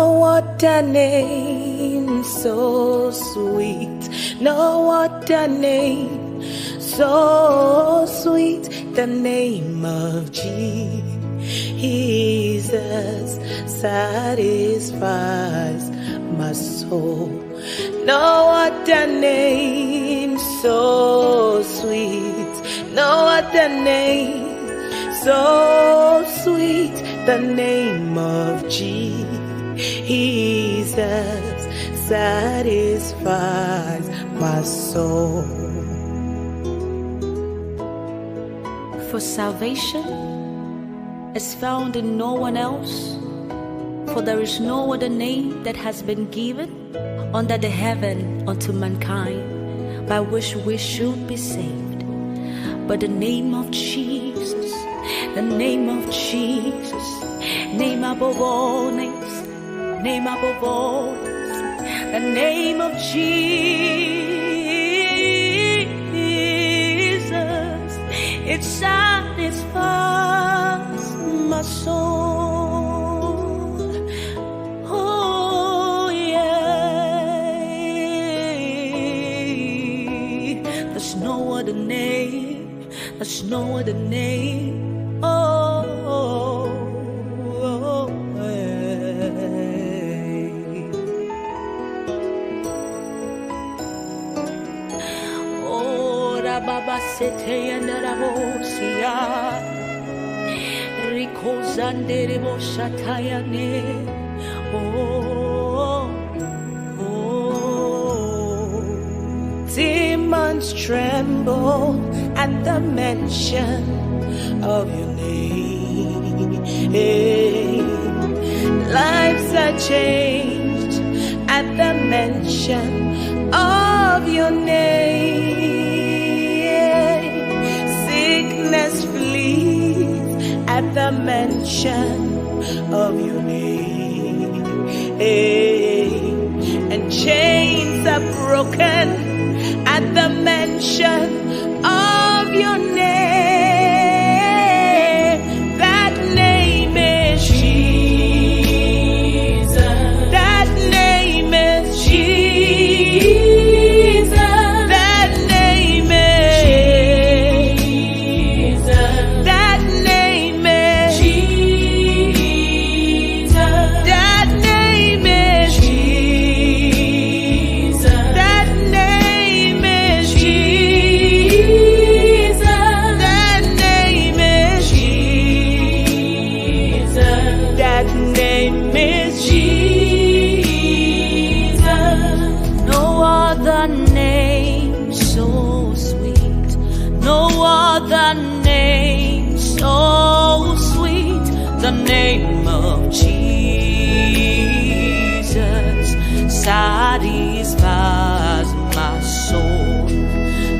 No other name so sweet, no other name so sweet, the name of Jesus satisfies my soul. No other name so sweet, no other name so sweet, the name of Jesus satisfies my soul. For salvation is found in no one else, for there is no other name that has been given under the heaven unto mankind by which we should be saved, but the name of Jesus, the name of Jesus, name above all names, name above all names, the name of Jesus, it satisfies my soul. Oh yeah, there's no other name, there's no other name. Baba sete yanarabosia Rico zanderebo shatayane. Demons tremble at the mention of your name. Lives are changed at the mention of your name. Sickness flees at the mention of your name. And chains are broken at the mention of your name. That name is Jesus. That name is Jesus. That name is Jesus. That name is Jesus. That name is Jesus. That name is Jesus. That name is Jesus. That name is Jesus. No other name so sweet, no other name so sweet, the name of Jesus satisfies my soul.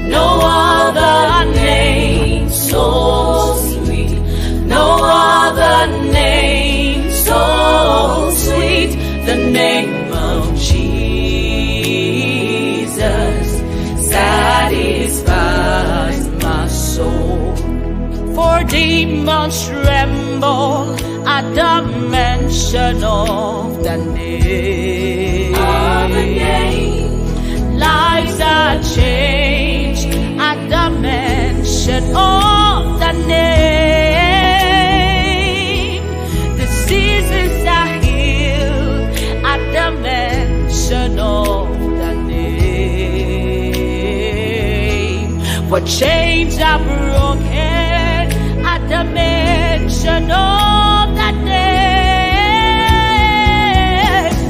No other name so sweet, no other name so sweet, the name of Jesus satisfies my soul. For demons tremble at the mention of the name. Lives are changed at the mention of the name. Diseases are healed at the mention of the name. For chains are broken at the mention of that name.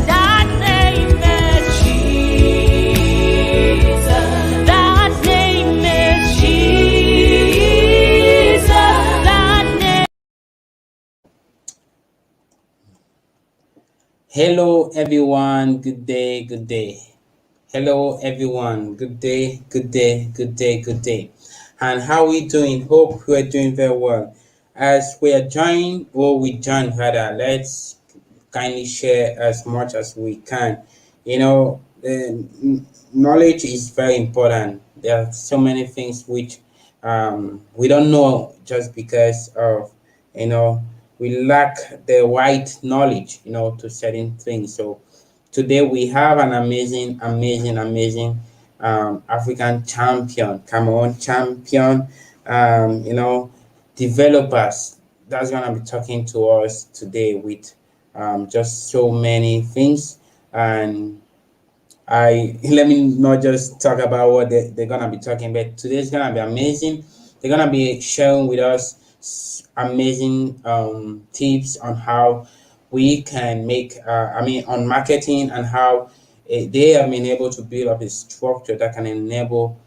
That name is Jesus. That name is Jesus. That name. Hello everyone, good day, good day. Hello everyone, good day, good day, good day, good day. And how are we doing? Hope we are doing very well. As we are joined, or we join rather, let's kindly share as much as we can. You know, knowledge is very important. There are so many things which we don't know just because of, you know, we lack the right knowledge, to certain things. So today we have an amazing, amazing, amazing African champion, Cameroon champion, developers that's gonna be talking to us today with just so many things. And I let me not just talk about what they're gonna be talking, but today's gonna be amazing. They're gonna be sharing with us amazing tips on how we can make, on marketing, and how they have been able to build up a structure that can enable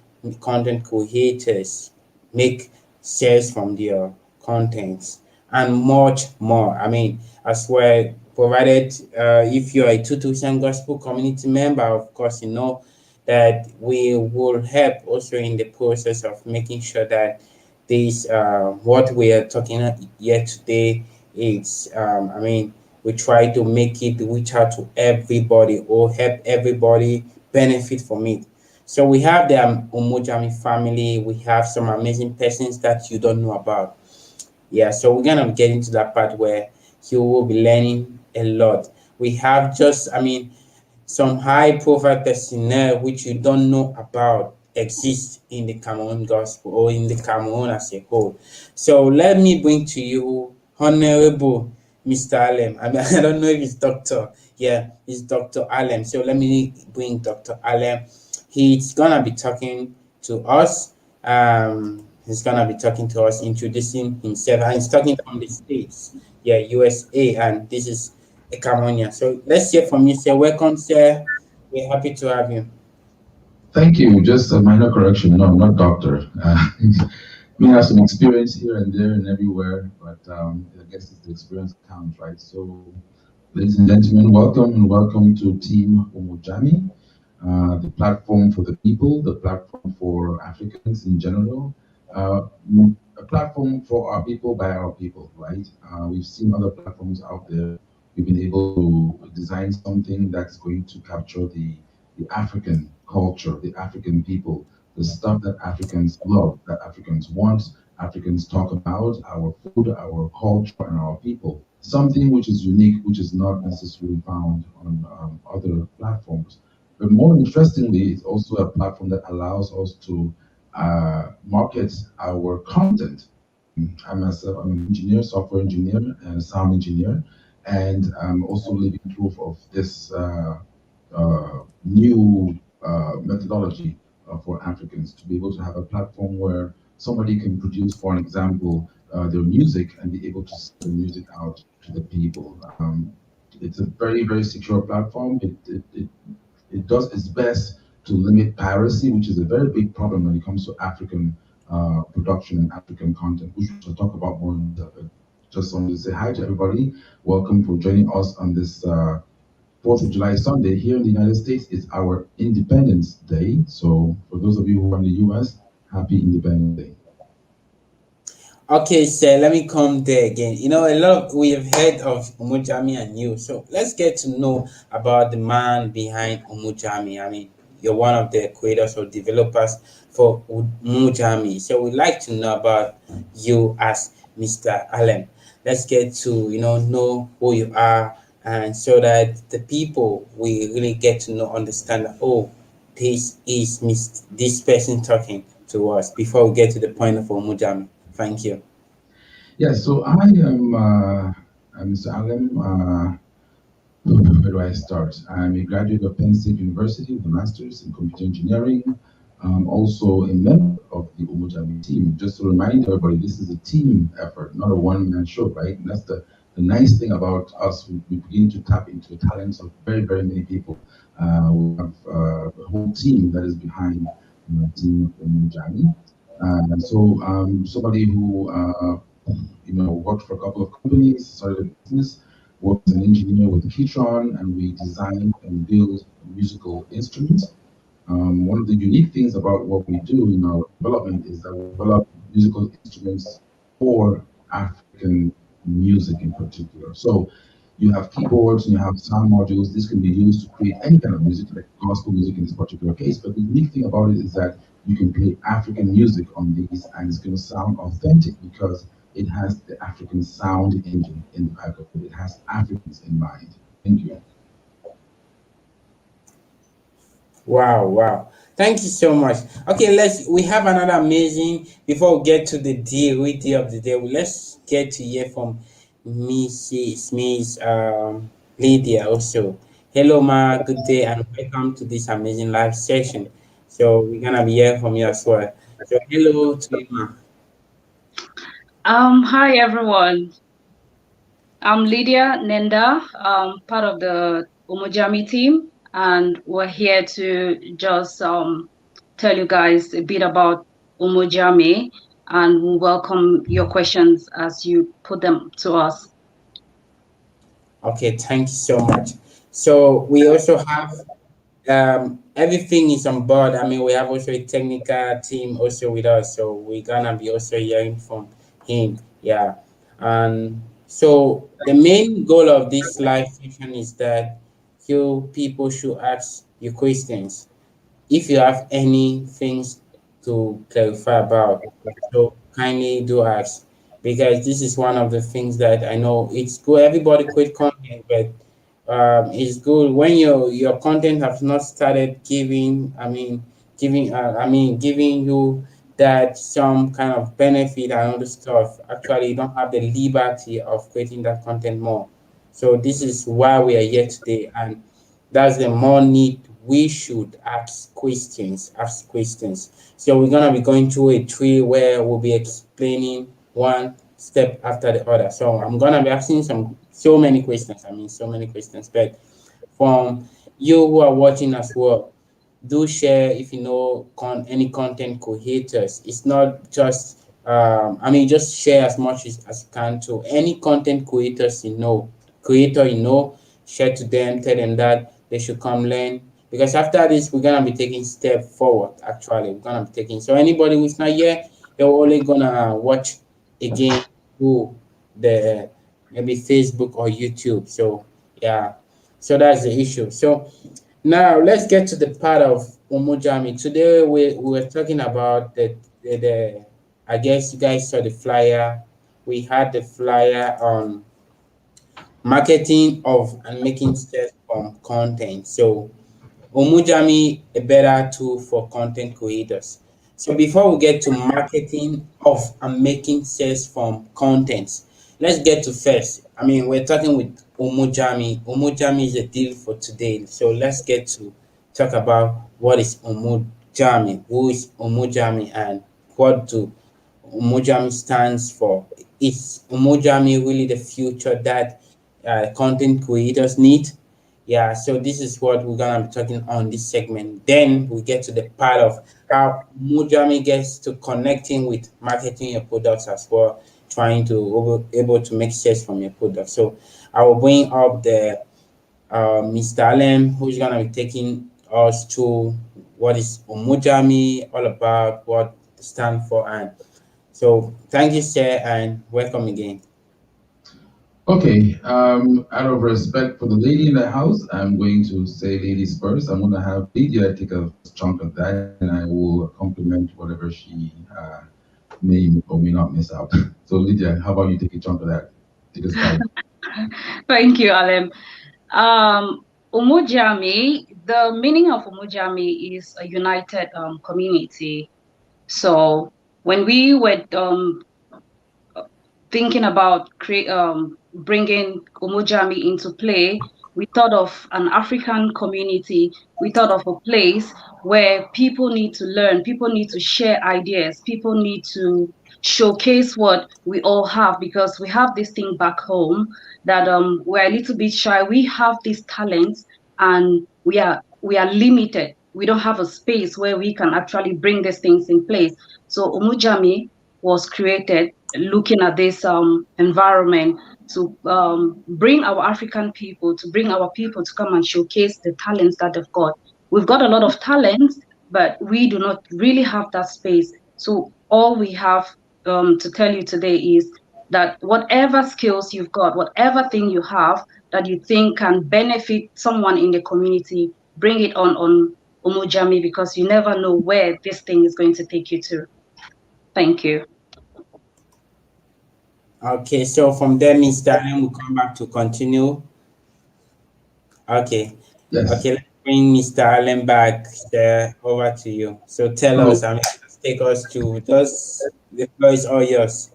content creators make sales from their contents and much more. As well, provided if you're a 237 Gospel community member, of course, you know that we will help also in the process of making sure that this what we are talking here today is, we try to make it reach out to everybody or help everybody benefit from it. So we have the Umojami family. We have some amazing persons that you don't know about. Yeah, so we're gonna get into that part where you will be learning a lot. We have just, some high profile personnel which you don't know about exist in the Cameroon gospel or in the Cameroon as a whole. So let me bring to you Honorable Mr. Alem. I don't know if it's Doctor. Yeah, it's Dr. Alem. So let me bring Dr. Alem. He's gonna be talking to us. He's gonna be talking to us, introducing himself, and he's talking from the States, yeah, USA, and this is a Cameroonian. So let's hear from you, sir. Welcome, sir. We're happy to have you. Thank you. Just a minor correction. No, I'm not doctor. We have some experience here and there and everywhere, but I guess it's the experience that counts, right? So, ladies and gentlemen, welcome and welcome to Team Umojami, the platform for the people, the platform for Africans in general, uh, a platform for our people by our people, right? We've seen other platforms out there. We've been able to design something that's going to capture the African culture, the African people, the stuff that Africans love, that Africans want, Africans talk about, our food, our culture, and our people. Something which is unique, which is not necessarily found on other platforms. But more interestingly, it's also a platform that allows us to market our content. I'm an engineer, software engineer, and a sound engineer, and I'm also living proof of this new methodology for Africans to be able to have a platform where somebody can produce, for an example, their music and be able to sell the music out to the people. It's a very, very secure platform. It does its best to limit piracy, which is a very big problem when it comes to African production and African content, which we'll talk about more in depth. Just wanted to say hi to everybody. Welcome for joining us on this 4th of July Sunday. Here in the United States, it's our Independence Day. So for those of you who are in the US, happy Independence Day. Okay, sir, let me come there again. A lot of, we have heard of Umojami and you. So let's get to know about the man behind Umojami. You're one of the creators or developers for Umojami. So we'd like to know about you as Mr. Allen. Let's get to, know who you are, and so that the people we really get to know, understand that, oh, this person talking to us before we get to the point of Umojami. Thank you. Yeah, so I am Mr. Allen. Where do I start? I'm a graduate of Penn State University with a master's in computer engineering. I'm also a member of the Umojami team. Just to remind everybody, this is a team effort, not a one-man show, right? And that's the nice thing about us. We begin to tap into the talents of very, very many people. We have a whole team that is behind Team Umojami. Somebody who worked for a couple of companies, started a business, worked as an engineer with Keytron, and we design and build musical instruments. One of the unique things about what we do in our development is that we develop musical instruments for African music in particular. So you have keyboards and you have sound modules. This can be used to create any kind of music, like gospel music in this particular case. But the unique thing about it is that you can play African music on these and it's going to sound authentic because it has the African sound engine in the back of it. It has Africans in mind. Thank you. Wow, wow. Thank you so much. Okay, we have another amazing before we get to the deal of the day. Let's get to hear from Miss Lydia also. Hello ma, good day and welcome to this amazing live session. So we're gonna be hearing from you as well. So hello to you ma. Hi everyone. I'm Lydia Nenda, part of the Umojami team, and we're here to just tell you guys a bit about Umojami, and we welcome your questions as you put them to us. Okay, thank you so much. So we also have everything is on board. I mean, we have also a technical team also with us, so we're gonna be also hearing from him. Yeah, and so the main goal of this live session is that you people should ask your questions if you have any things to clarify about, so kindly do ask because this is one of the things that I know it's good. Everybody create content, but it's good when your content has not started giving. Giving you that some kind of benefit and other stuff. Actually, you don't have the liberty of creating that content more. So this is why we are here today, and that's the more need we should ask questions. So we're gonna be going through a tree where we'll be explaining one step after the other. So I'm gonna be asking so many questions. So many questions. But from you who are watching as well, do share if you know any content creators. It's not just just share as much as you can to any content creator share to them, tell them that they should come learn. Because after this, we're gonna be taking step forward. Actually, we're gonna be taking. So anybody who's not here, they're only gonna watch again through the maybe Facebook or YouTube. So yeah, so that's the issue. So now let's get to the part of Umojami. Today we were talking about the I guess you guys saw the flyer. We had the flyer on marketing of and making sales from content. So Umujami, a better tool for content creators. So before we get to marketing of and making sales from content, let's get to first. We're talking with Umujami. Umujami is a deal for today. So let's get to talk about what is Umujami, who is Umujami, and what do Umojami stands for. Is Umojami really the future that content creators need? Yeah, so this is what we're gonna be talking on this segment. Then we get to the part of how Umojami gets to connecting with marketing your products as well, trying to able to make sales from your product. So I will bring up the Mr. Allen, who's gonna be taking us through what is Umojami all about, what it stands for, and so thank you, sir, and welcome again. Okay, out of respect for the lady in the house, I'm going to say ladies first. I'm going to have Lydia take a chunk of that, and I will complement whatever she may or may not miss out. So, Lydia, how about you take a chunk of that? Take us guide. Thank you, Alem. Umojami, the meaning of Umojami is a united community. So when we were thinking about bringing Umojami into play, we thought of an African community. We thought of a place where people need to learn, people need to share ideas, people need to showcase what we all have because we have this thing back home that we're a little bit shy. We have these talents and we are limited. We don't have a space where we can actually bring these things in place. So Umujami was created looking at this environment to bring our African people, to bring our people to come and showcase the talents that they've got. We've got a lot of talents, but we do not really have that space. So all we have to tell you today is that whatever skills you've got, whatever thing you have that you think can benefit someone in the community, bring it on Umujami because you never know where this thing is going to take you to. Thank you. Okay, so from there, Mr. Allen will come back to continue. Okay, Yes. okay, let's bring Mr. Allen back there over to you. So tell So us, I mean, just take us to just the floor is all yours.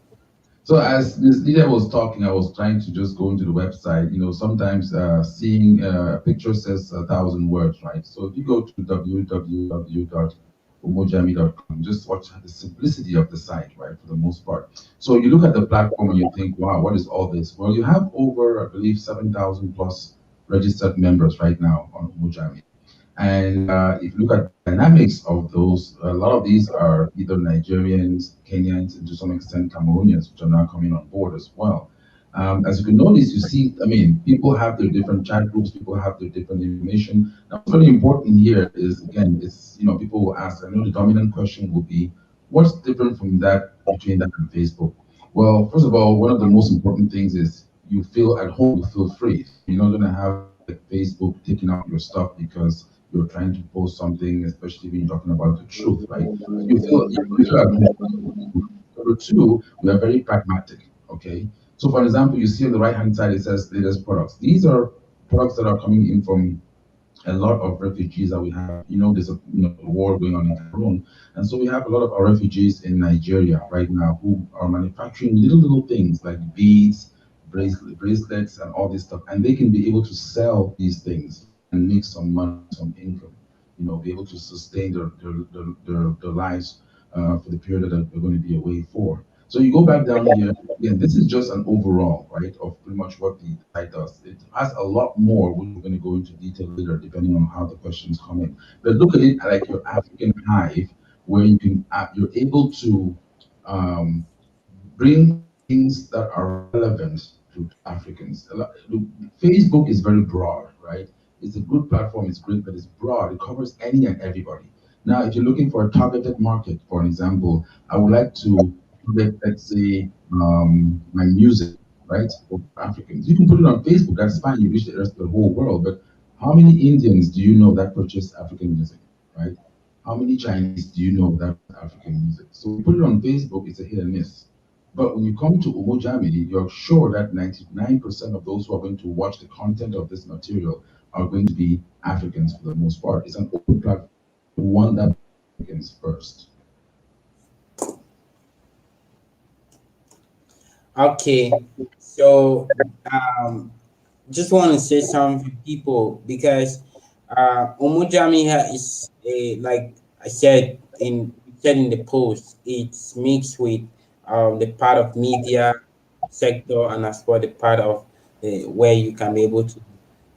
So as Ms. Lydia was talking, I was trying to just go into the website. Sometimes seeing a picture says 1,000 words, right? So if you go to www.umojami.com, just watch the simplicity of the site, right, for the most part. So you look at the platform and you think, wow, what is all this? Well, you have over, I believe, 7,000 plus registered members right now on Umojami. And if you look at the dynamics of those, a lot of these are either Nigerians, Kenyans, and to some extent Cameroonians, which are now coming on board as well. As you can notice, you see, I mean, people have their different chat groups, people have their different information. Now, what's very important here is, again, it's, people will ask, I know the dominant question will be, what's different from that between that and Facebook? Well, first of all, one of the most important things is you feel at home, you feel free. So you're not going to have like Facebook taking out your stuff because you're trying to post something, especially when you're talking about the truth, right? So you feel at home. Number two, we are very pragmatic. Okay. So, for example, you see on the right hand side it says latest products. These are products that are coming in from a lot of refugees that we have. There's a war going on in Cameroon, and so we have a lot of our refugees in Nigeria right now who are manufacturing little things like beads, bracelets, and all this stuff, and they can be able to sell these things and make some money, some income. Be able to sustain their lives for the period that they're going to be away for. So you go back down here, again, this is just an overall, right, of pretty much what the site does. It has a lot more, which we're going to go into detail later, depending on how the questions come in. But look at it like your African hive, where you're able to um, bring things that are relevant to Africans. Facebook is very broad, right? It's a good platform, it's great, but it's broad. It covers any and everybody. Now, if you're looking for a targeted market, for an example, I would like to target, let's say, my music, right, for Africans. You can put it on Facebook, that's fine, you reach the rest of the whole world, but how many Indians do you know that purchase African music, right? How many Chinese do you know that African music? So you put it on Facebook, it's a hit and miss. But when you come to Umojami, you're sure that 99% of those who are going to watch the content of this material are going to be Africans for the most part. It's an open platform. We want that Africans first. Okay, so um, just want to say something to people because Umojami is a, like I said in the post, it's mixed with the part of media sector and as well the part of where you can be able to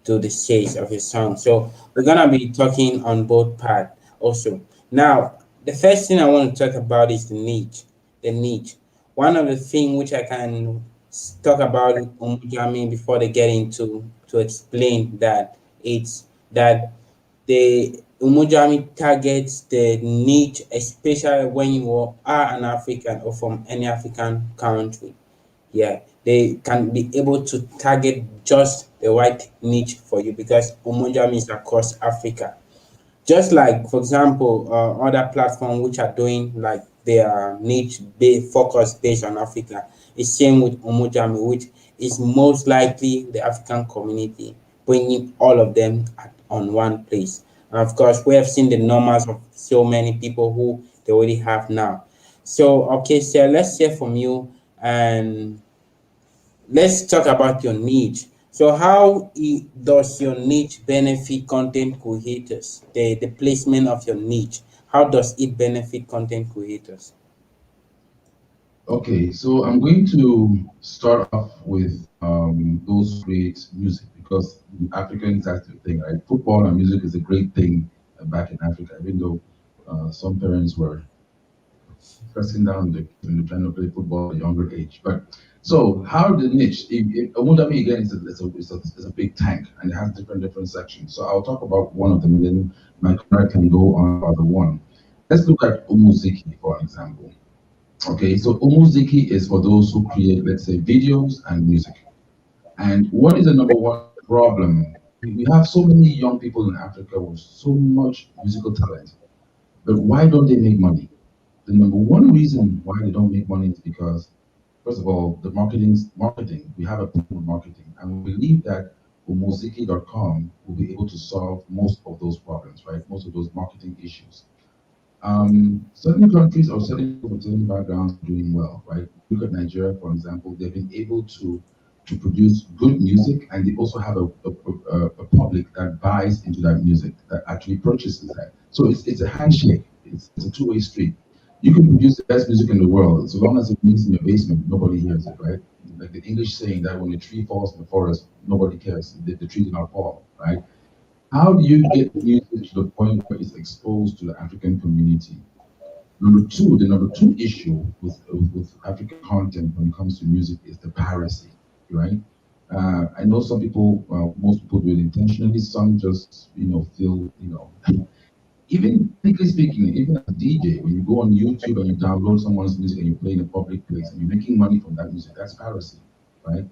do the stage of a song. So we're gonna be talking on both part also. Now, the first thing I want to talk about is the niche. The niche. One of the thing which I can talk about Umujami before they get into to explain that it's that the Umujami targets the niche, especially when you are an African or from any African country. Yeah, they can be able to target just the right niche for you because Umojami is across Africa. Just like, for example, other platforms which are doing like their niche focus based on Africa. It's same with Umojami, which is most likely the African community, bringing all of them on one place. And of course, we have seen the numbers of so many people who they already have now. So, okay, sir, let's hear from you and let's talk about your niche. So how does your niche benefit content creators? The placement of your niche. How does it benefit content creators? Okay, so I'm going to start off with those who create music because Africans, that's the thing, right? Football and music is a great thing back in Africa, even though some parents were pressing down the kids and trying to play football at a younger age. But so how the niche? Omodami again is a big tank and it has different sections. So I'll talk about one of them, and then my camera can go on the other one. Let's look at Umuziki for an example. Okay, so Umuziki is for those who create, let's say, videos and music. And what is the number one problem? We have so many young people in Africa with so much musical talent, but why don't they make money? The number one reason why they don't make money is because first of all, the marketing. We have a problem with marketing, and we believe that umoziki.com will be able to solve most of those problems, right? Most of those marketing issues. Certain countries or certain people from certain backgrounds are doing well, right? Look at Nigeria, for example. They've been able to produce good music, and they also have a public that buys into that music, that actually purchases that. So it's a handshake. It's a two-way street. You can produce the best music in the world, so long as it lives in your basement, nobody hears it, right? Like the English saying that when a tree falls in the forest, nobody cares. The tree did not fall, right? How do you get music to the point where it's exposed to the African community? The number two issue with African content when it comes to music is the piracy, right? I know some people, most people do it intentionally. Some just, feel, even technically speaking, even as a DJ, when you go on YouTube and you download someone's music and you play in a public place and you're making money from that music, that's piracy, right?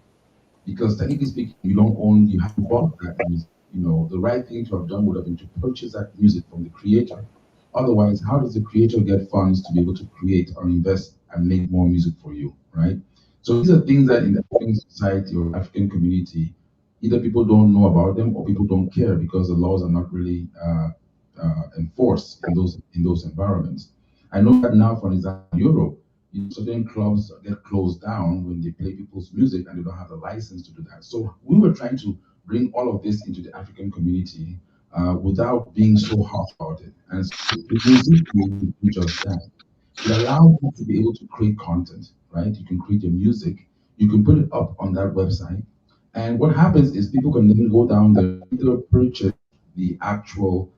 Because technically speaking, you haven't bought that music. The right thing to have done would have been to purchase that music from the creator. Otherwise, how does the creator get funds to be able to create or invest and make more music for you, right? So these are things that in the African society or African community, either people don't know about them or people don't care because the laws are not really enforced in those environments. I know that now, for example, in Europe, certain clubs get closed down when they play people's music and they don't have the license to do that. So we were trying to bring all of this into the African community without being so harsh about it. And so the music will do just that. It allows you to be able to create content, right? You can create your music, you can put it up on that website. And what happens is people can then go down there, either purchase the actual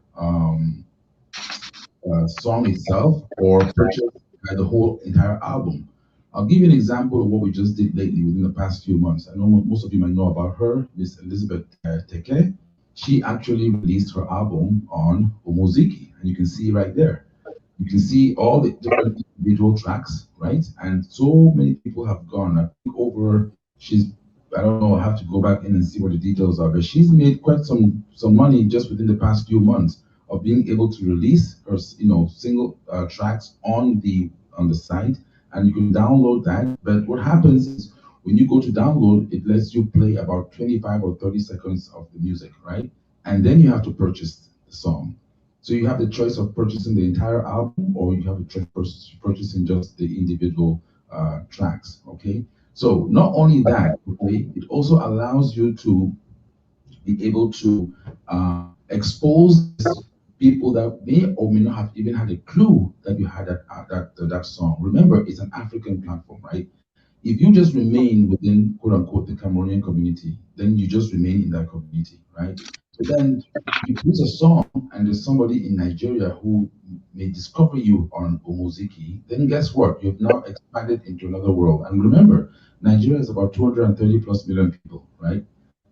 song itself or purchase the whole entire album. I'll give you an example of what we just did lately within the past few months. I know most of you might know about her, Miss Elizabeth Teke. She actually released her album on Omoziki, and you can see right there. You can see all the different individual tracks, right? And so many people have gone. I think I don't know, I have to go back in and see what the details are, but she's made quite some money just within the past few months of being able to release her, single tracks on the site, and you can download that. But what happens is when you go to download, it lets you play about 25 or 30 seconds of the music, right? And then you have to purchase the song. So you have the choice of purchasing the entire album, or you have the choice of purchasing just the individual tracks. Okay. So not only that, okay, it also allows you to be able to expose people that may or may not have even had a clue that you had that song. Remember, it's an African platform, right? If you just remain within quote unquote the Cameroonian community, then you just remain in that community, right? So then you produce a song and there's somebody in Nigeria who may discover you on Omoziki, then guess what? You've now expanded into another world. And remember, Nigeria is about 230 plus million people, right?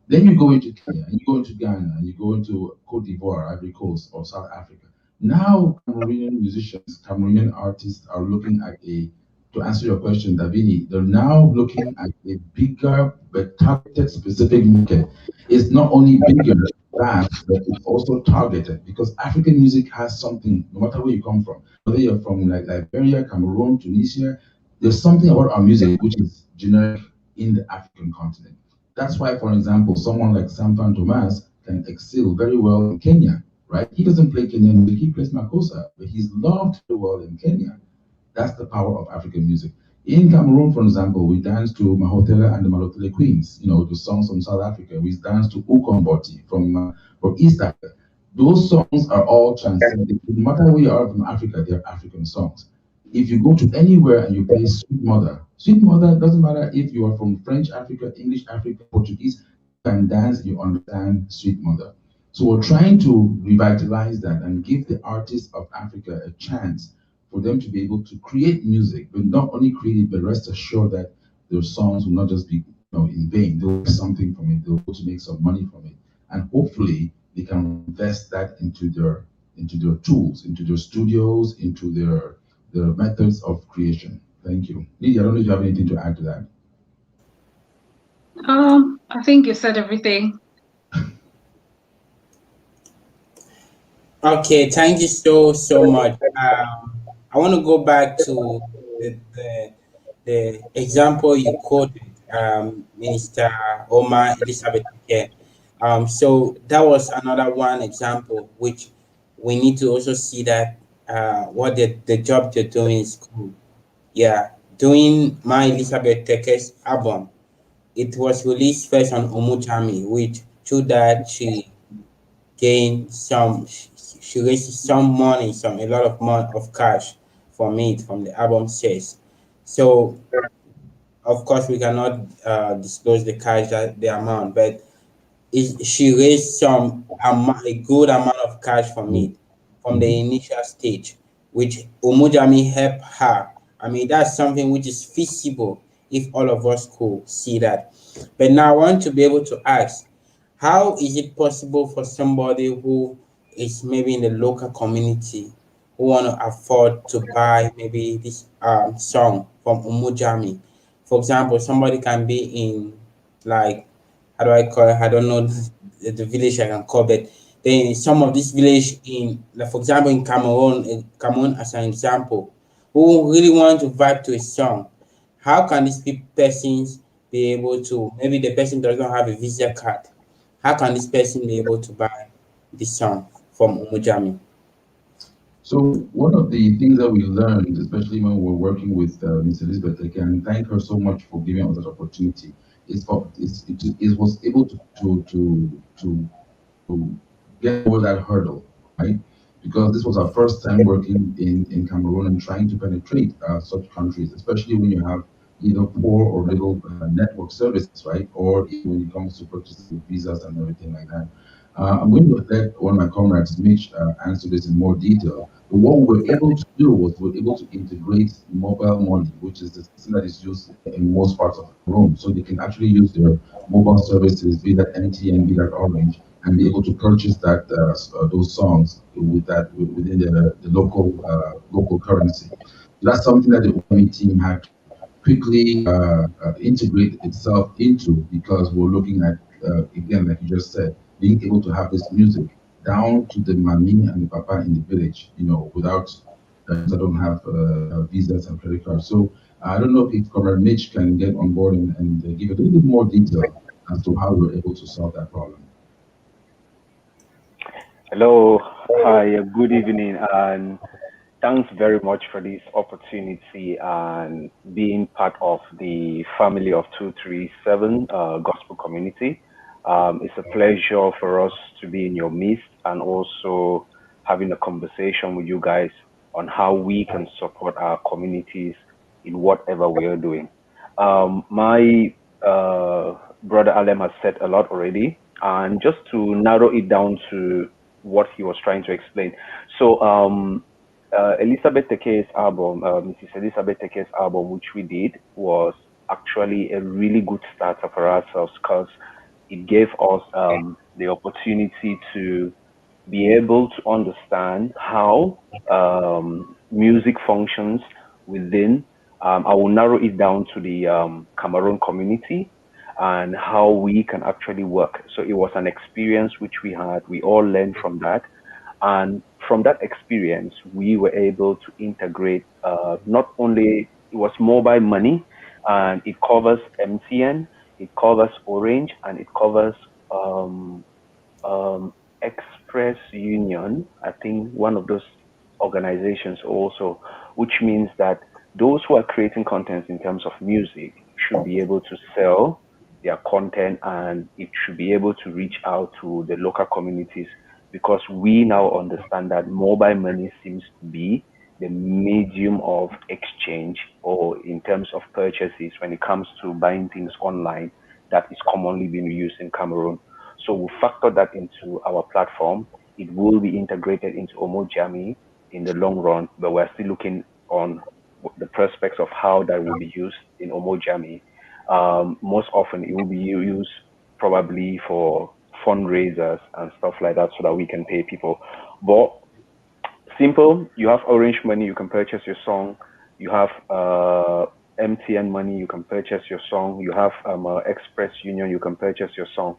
Then you go into Kenya, and you go into Ghana, and you go into Cote d'Ivoire, Ivory Coast, or South Africa. Now, Cameroonian musicians, Cameroonian artists are looking at to answer your question, Davini, they're now looking at a bigger but targeted specific market. It's not only bigger, vast, but it's also targeted because African music has something, no matter where you come from, whether you're from like Liberia, Cameroon, Tunisia, there's something about our music which is generic in the African continent. That's why, for example, someone like Sampan Thomas can excel very well in Kenya, right? He doesn't play Kenyan music, he plays Makossa, but he's loved very well in Kenya. That's the power of African music. In Cameroon, for example, we dance to Mahotela and the Malotele Queens, the songs from South Africa. We dance to Ukomboti from East Africa. Those songs are all transcendent. No matter where you are from Africa, they're African songs. If you go to anywhere and you play Sweet Mother doesn't matter if you are from French Africa, English Africa, Portuguese, you can dance, you understand Sweet Mother. So we're trying to revitalize that and give the artists of Africa a chance for them to be able to create music, but not only create it, but rest assured that their songs will not just be in vain. They'll get something from it. They'll be able to make some money from it, and hopefully they can invest that into their tools, into their studios, into their methods of creation. Thank you, Lydia. I don't know if you have anything to add to that. I think you said everything. Okay, thank you so much. I want to go back to the the example you quoted, Minister Omar Elizabeth. Yeah. So that was another one example which we need to also see that what the job they're doing is cool. Yeah, doing my Elizabeth Teke's album. It was released first on Umojami, which through that she gained some, she raised some money, some a lot of money of cash from it from the album sales. So of course we cannot disclose the cash that the amount, but she raised a good amount of cash from it from the initial stage, which Umujami helped her. I mean, that's something which is feasible if all of us could see that. But now I want to be able to ask, how is it possible for somebody who is maybe in the local community who want to afford to buy maybe this song from Umujami? For example, somebody can be in, like, how do I call it? I don't know the village I can call, but then some of this village in, like for example, in Cameroon, Cameroon as an example, who really want to vibe to a song, how can these persons be able to? Maybe the person does not have a Visa card. How can this person be able to buy this song from Umujami? So one of the things that we learned, especially when we're working with Ms. Elizabeth, I can thank her so much for giving us that opportunity. It was able to get over that hurdle, right? Because this was our first time working in Cameroon and trying to penetrate such countries, especially when you have either poor or little network services, right? Or even when it comes to purchases with visas and everything like that. I'm going to let one of my comrades, Mitch, answer this in more detail. But what we were able to do was we were able to integrate mobile money, which is the system that is used in most parts of Cameroon. So they can actually use their mobile services, be that MTN, be that Orange, and be able to purchase those songs within the local currency. So that's something that the OME team had to quickly integrate itself into, because we're looking at again, like you just said, being able to have this music down to the mami and the papa in the village, without I don't have visas and credit cards. So I don't know if Comrade Mitch can get on board and give a little bit more detail as to how we're able to solve that problem. Hello, hi, good evening, and thanks very much for this opportunity and being part of the family of 237 Gospel community. It's a pleasure for us to be in your midst and also having a conversation with you guys on how we can support our communities in whatever we are doing. My brother Alem has said a lot already, and just to narrow it down to what he was trying to explain. So, Elizabeth Teke's album, Mrs. Elizabeth Teke's album, which we did, was actually a really good starter for ourselves because it gave us the opportunity to be able to understand how music functions within. I will narrow it down to the Cameroon community and how we can actually work. So it was an experience which we had. We all learned from that. And from that experience, we were able to integrate not only it was mobile money, and it covers MTN, it covers Orange, and it covers um, Express Union. I think one of those organizations also, which means that those who are creating content in terms of music should be able to sell their content, and it should be able to reach out to the local communities, because we now understand that mobile money seems to be the medium of exchange or in terms of purchases when it comes to buying things online that is commonly being used in Cameroon. So we factor that into our platform. It will be integrated into Umojami in the long run, but we're still looking on the prospects of how that will be used in Umojami. Most often, it will be used probably for fundraisers and stuff like that so that we can pay people. But simple, you have Orange money, you can purchase your song. You have MTN money, you can purchase your song. You have Express Union, you can purchase your song.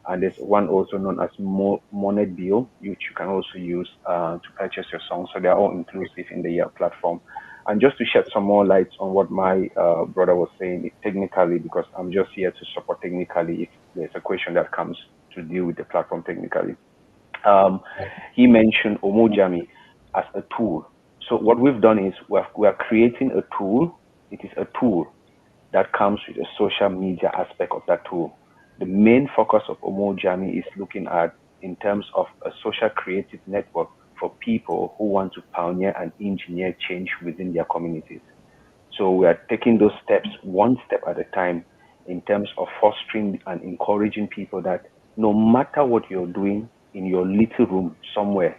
And there's one also known as Monet Bill, which you can also use to purchase your song. So they're all inclusive in the platform. And just to shed some more light on what my brother was saying technically, because I'm just here to support technically if there's a question that comes to deal with the platform technically. Um, he mentioned Omojami as a tool. So what we've done is we are creating a tool. It is a tool that comes with a social media aspect of that tool. The main focus of Omojami is looking at in terms of a social creative network for people who want to pioneer and engineer change within their communities. So we are taking those steps one step at a time in terms of fostering and encouraging people that no matter what you're doing in your little room somewhere,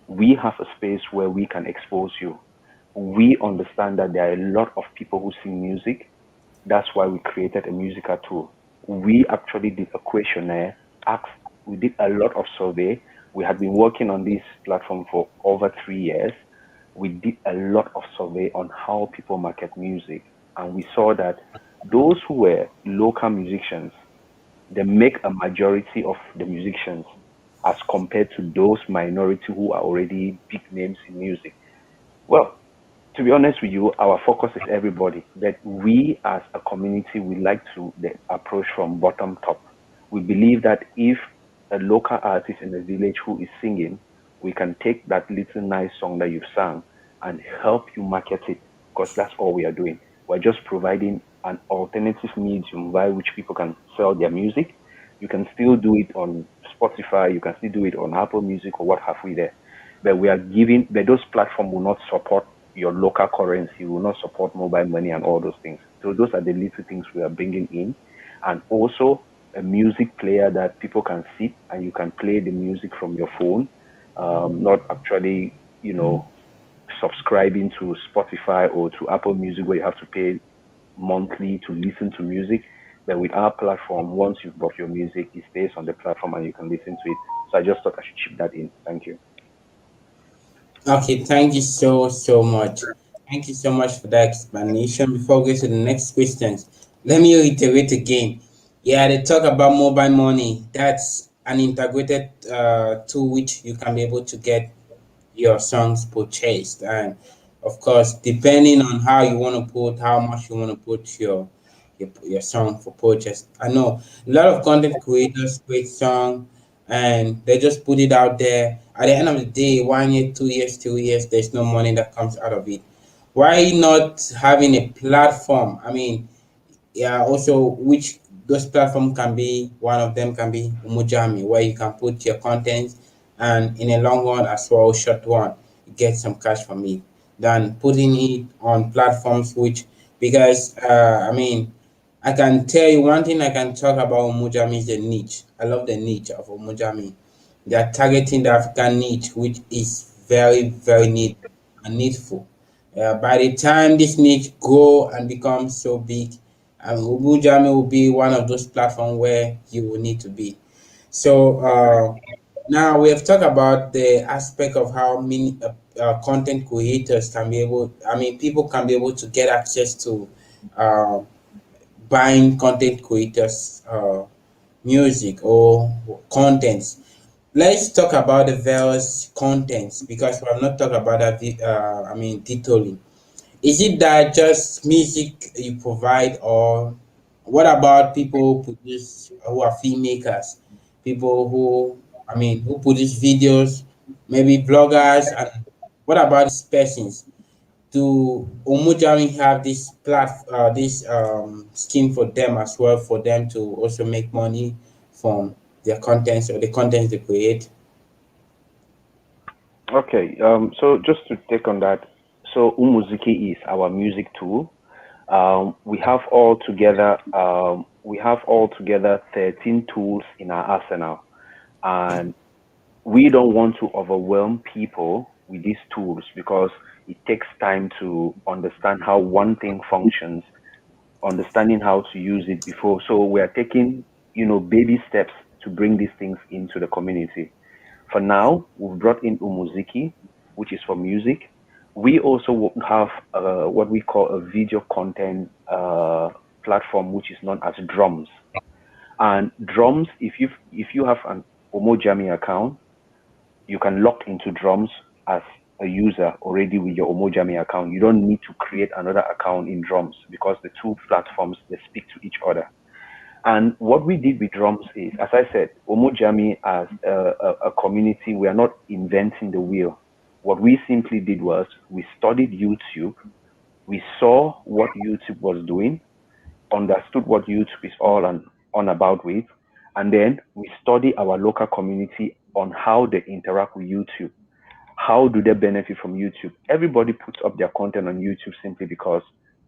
we have a space where we can expose you. We understand that there are a lot of people who sing music. That's why we created a musical tool. We actually did a questionnaire, asked, we did a lot of survey. We had been working on this platform for over 3 years. We did a lot of survey on how people market music. And we saw that those who were local musicians, they make a majority of the musicians as compared to those minority who are already big names in music. Well, to be honest with you, our focus is everybody. That we as a community, we like to the approach from bottom top. We believe that if a local artist in the village who is singing, we can take that little nice song that you've sung and help you market it, because that's all we are doing. We're just providing an alternative medium by which people can sell their music. You can still do it on Spotify, you can still do it on Apple Music or what have we there. But we are giving, but those platforms will not support your local currency, will not support mobile money and all those things. So those are the little things we are bringing in. And also a music player that people can sit and you can play the music from your phone, not actually, subscribing to Spotify or to Apple Music where you have to pay monthly to listen to music. But with our platform, once you've bought your music, it stays on the platform and you can listen to it. So I just thought I should chip that in. Thank you. Okay, thank you so much. Thank you so much for that explanation. Before we go to the next questions, let me reiterate again. Yeah, they talk about mobile money. That's an integrated tool which you can be able to get your songs purchased, and of course, depending on how you want to put, how much you want to put your song for purchase. I know a lot of content creators create song and they just put it out there. At the end of the day, 1 year, 2 years, 2 years, there's no money that comes out of it. Why not having a platform? I mean, yeah, also which those platform can be, one of them can be Umojami, where you can put your content and in a long run as well short one you get some cash from it than putting it on platforms which, because I mean, I can tell you one thing I can talk about Umojami is the niche. I love the niche of Umojami. They are targeting the African niche, which is very neat and needful. By the time this niche grow and become so big, Umojami will be one of those platforms where you will need to be. So now we have talked about the aspect of how many content creators can be able. I mean, people can be able to get access to uh, buying content creators music or contents. Let's talk about the various contents because we have not talked about that. I mean, detailing. Is it that just music you provide, or what about people who produce who are filmmakers, people who, I mean, who produce videos, maybe bloggers, and what about these persons? Do Umojami have this scheme for them as well, for them to also make money from their contents or the contents they create? Okay, so just to take on that, so Umuziki is our music tool. We have altogether 13 tools in our arsenal, and we don't want to overwhelm people with these tools because it takes time to understand how one thing functions, understanding how to use it before. So we are taking, baby steps to bring these things into the community. For now, we've brought in Umuziki, which is for music. We also have what we call a video content platform, which is known as Drums. And Drums, if you have an Umojami account, you can log into Drums as a user already with your Umojami account. You don't need to create another account in Drums because the two platforms they speak to each other. And what we did with Drums is, as I said, Umojami as a community, we are not inventing the wheel. What we simply did was we studied YouTube, we saw what YouTube was doing, understood what YouTube is all on about with, and then we study our local community on how they interact with YouTube. How do they benefit from YouTube? Everybody puts up their content on YouTube simply because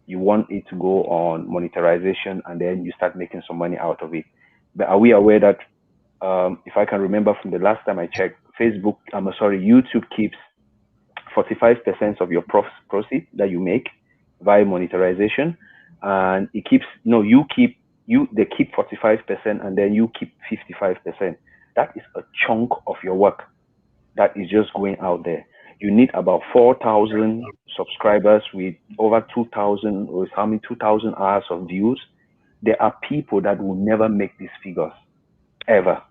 you want it to go on monetization and then you start making some money out of it. But are we aware that if I can remember from the last time I checked, YouTube keeps 45% of your proceed that you make via monetization, and it keeps no you keep you they keep 45% and then you keep 55%. That is a chunk of your work that is just going out there. You need about 4,000 subscribers with over 2,000 or how many 2,000 hours of views. There are people that will never make these figures ever.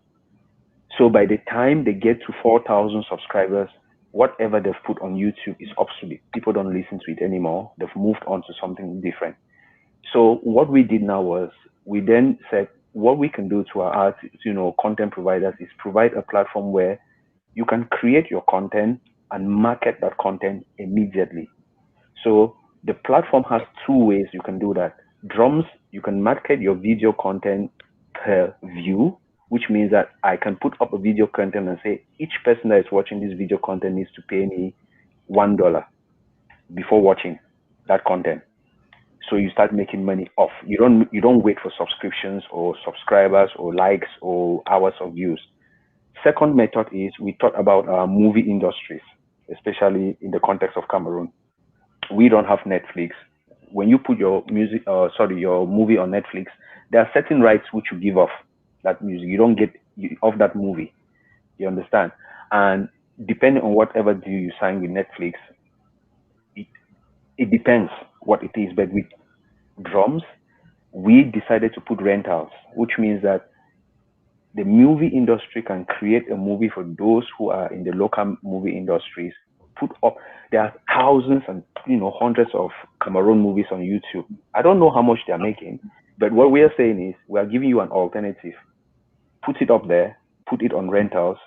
So by the time they get to 4,000 subscribers, whatever they've put on YouTube is obsolete. People don't listen to it anymore. They've moved on to something different. So what we did now was we then said what we can do to our content providers is provide a platform where you can create your content and market that content immediately. So the platform has two ways you can do that. Drums, you can market your video content per view, which means that I can put up a video content and say each person that is watching this video content needs to pay me $1 before watching that content. So you start making money off. You don't wait for subscriptions or subscribers or likes or hours of views. Second method is we thought about movie industries, especially in the context of Cameroon. We don't have Netflix. When you put your your movie on Netflix, there are certain rights which you give off that music. You don't get off that movie. You understand? And depending on whatever deal you sign with Netflix, it, it depends what it is. But with Drums, we decided to put rentals, which means that the movie industry can create a movie for those who are in the local movie industries. Put up, there are thousands and hundreds of Cameroon movies on YouTube. I don't know how much they are making, but what we are saying is we are giving you an alternative. Put it up there, put it on rentals,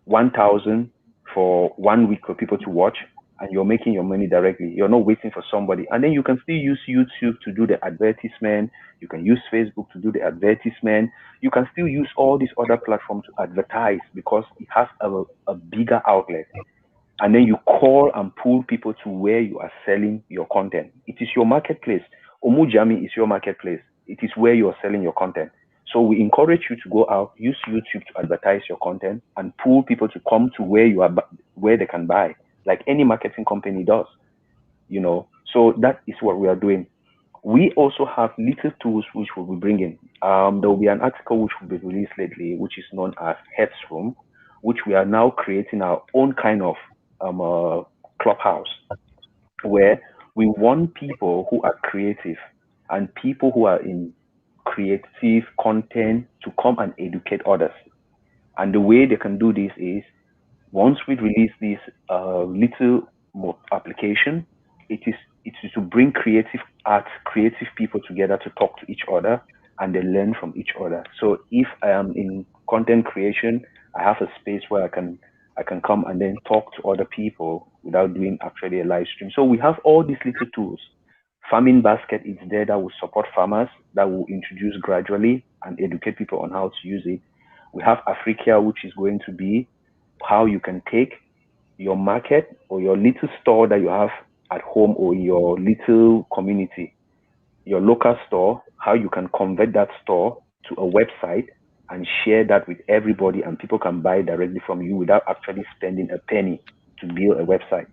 1,000 for 1 week for people to watch, and you're making your money directly. You're not waiting for somebody. And then you can still use YouTube to do the advertisement. You can use Facebook to do the advertisement. You can still use all these other platforms to advertise because it has a bigger outlet. And then you call and pull people to where you are selling your content. It is your marketplace. Omujami is your marketplace. It is where you are selling your content. So we encourage you to go out, use YouTube to advertise your content, and pull people to come to where you are, where they can buy, like any marketing company does. So that is what we are doing. We also have little tools which we'll be bringing. There will be an article which will be released lately, which is known as Headsroom, which we are now creating our own kind of clubhouse where we want people who are creative and people who are in creative content to come and educate others. And the way they can do this is once we release this little application, it is to bring creative art, creative people together to talk to each other and they learn from each other. So if I am in content creation, I have a space where I can come and then talk to other people without doing actually a live stream. So we have all these little tools. Farming Basket is there that will support farmers, that will introduce gradually and educate people on how to use it. We have Africa, which is going to be how you can take your market or your little store that you have at home or your little community, your local store, how you can convert that store to a website and share that with everybody and people can buy directly from you without actually spending a penny to build a website.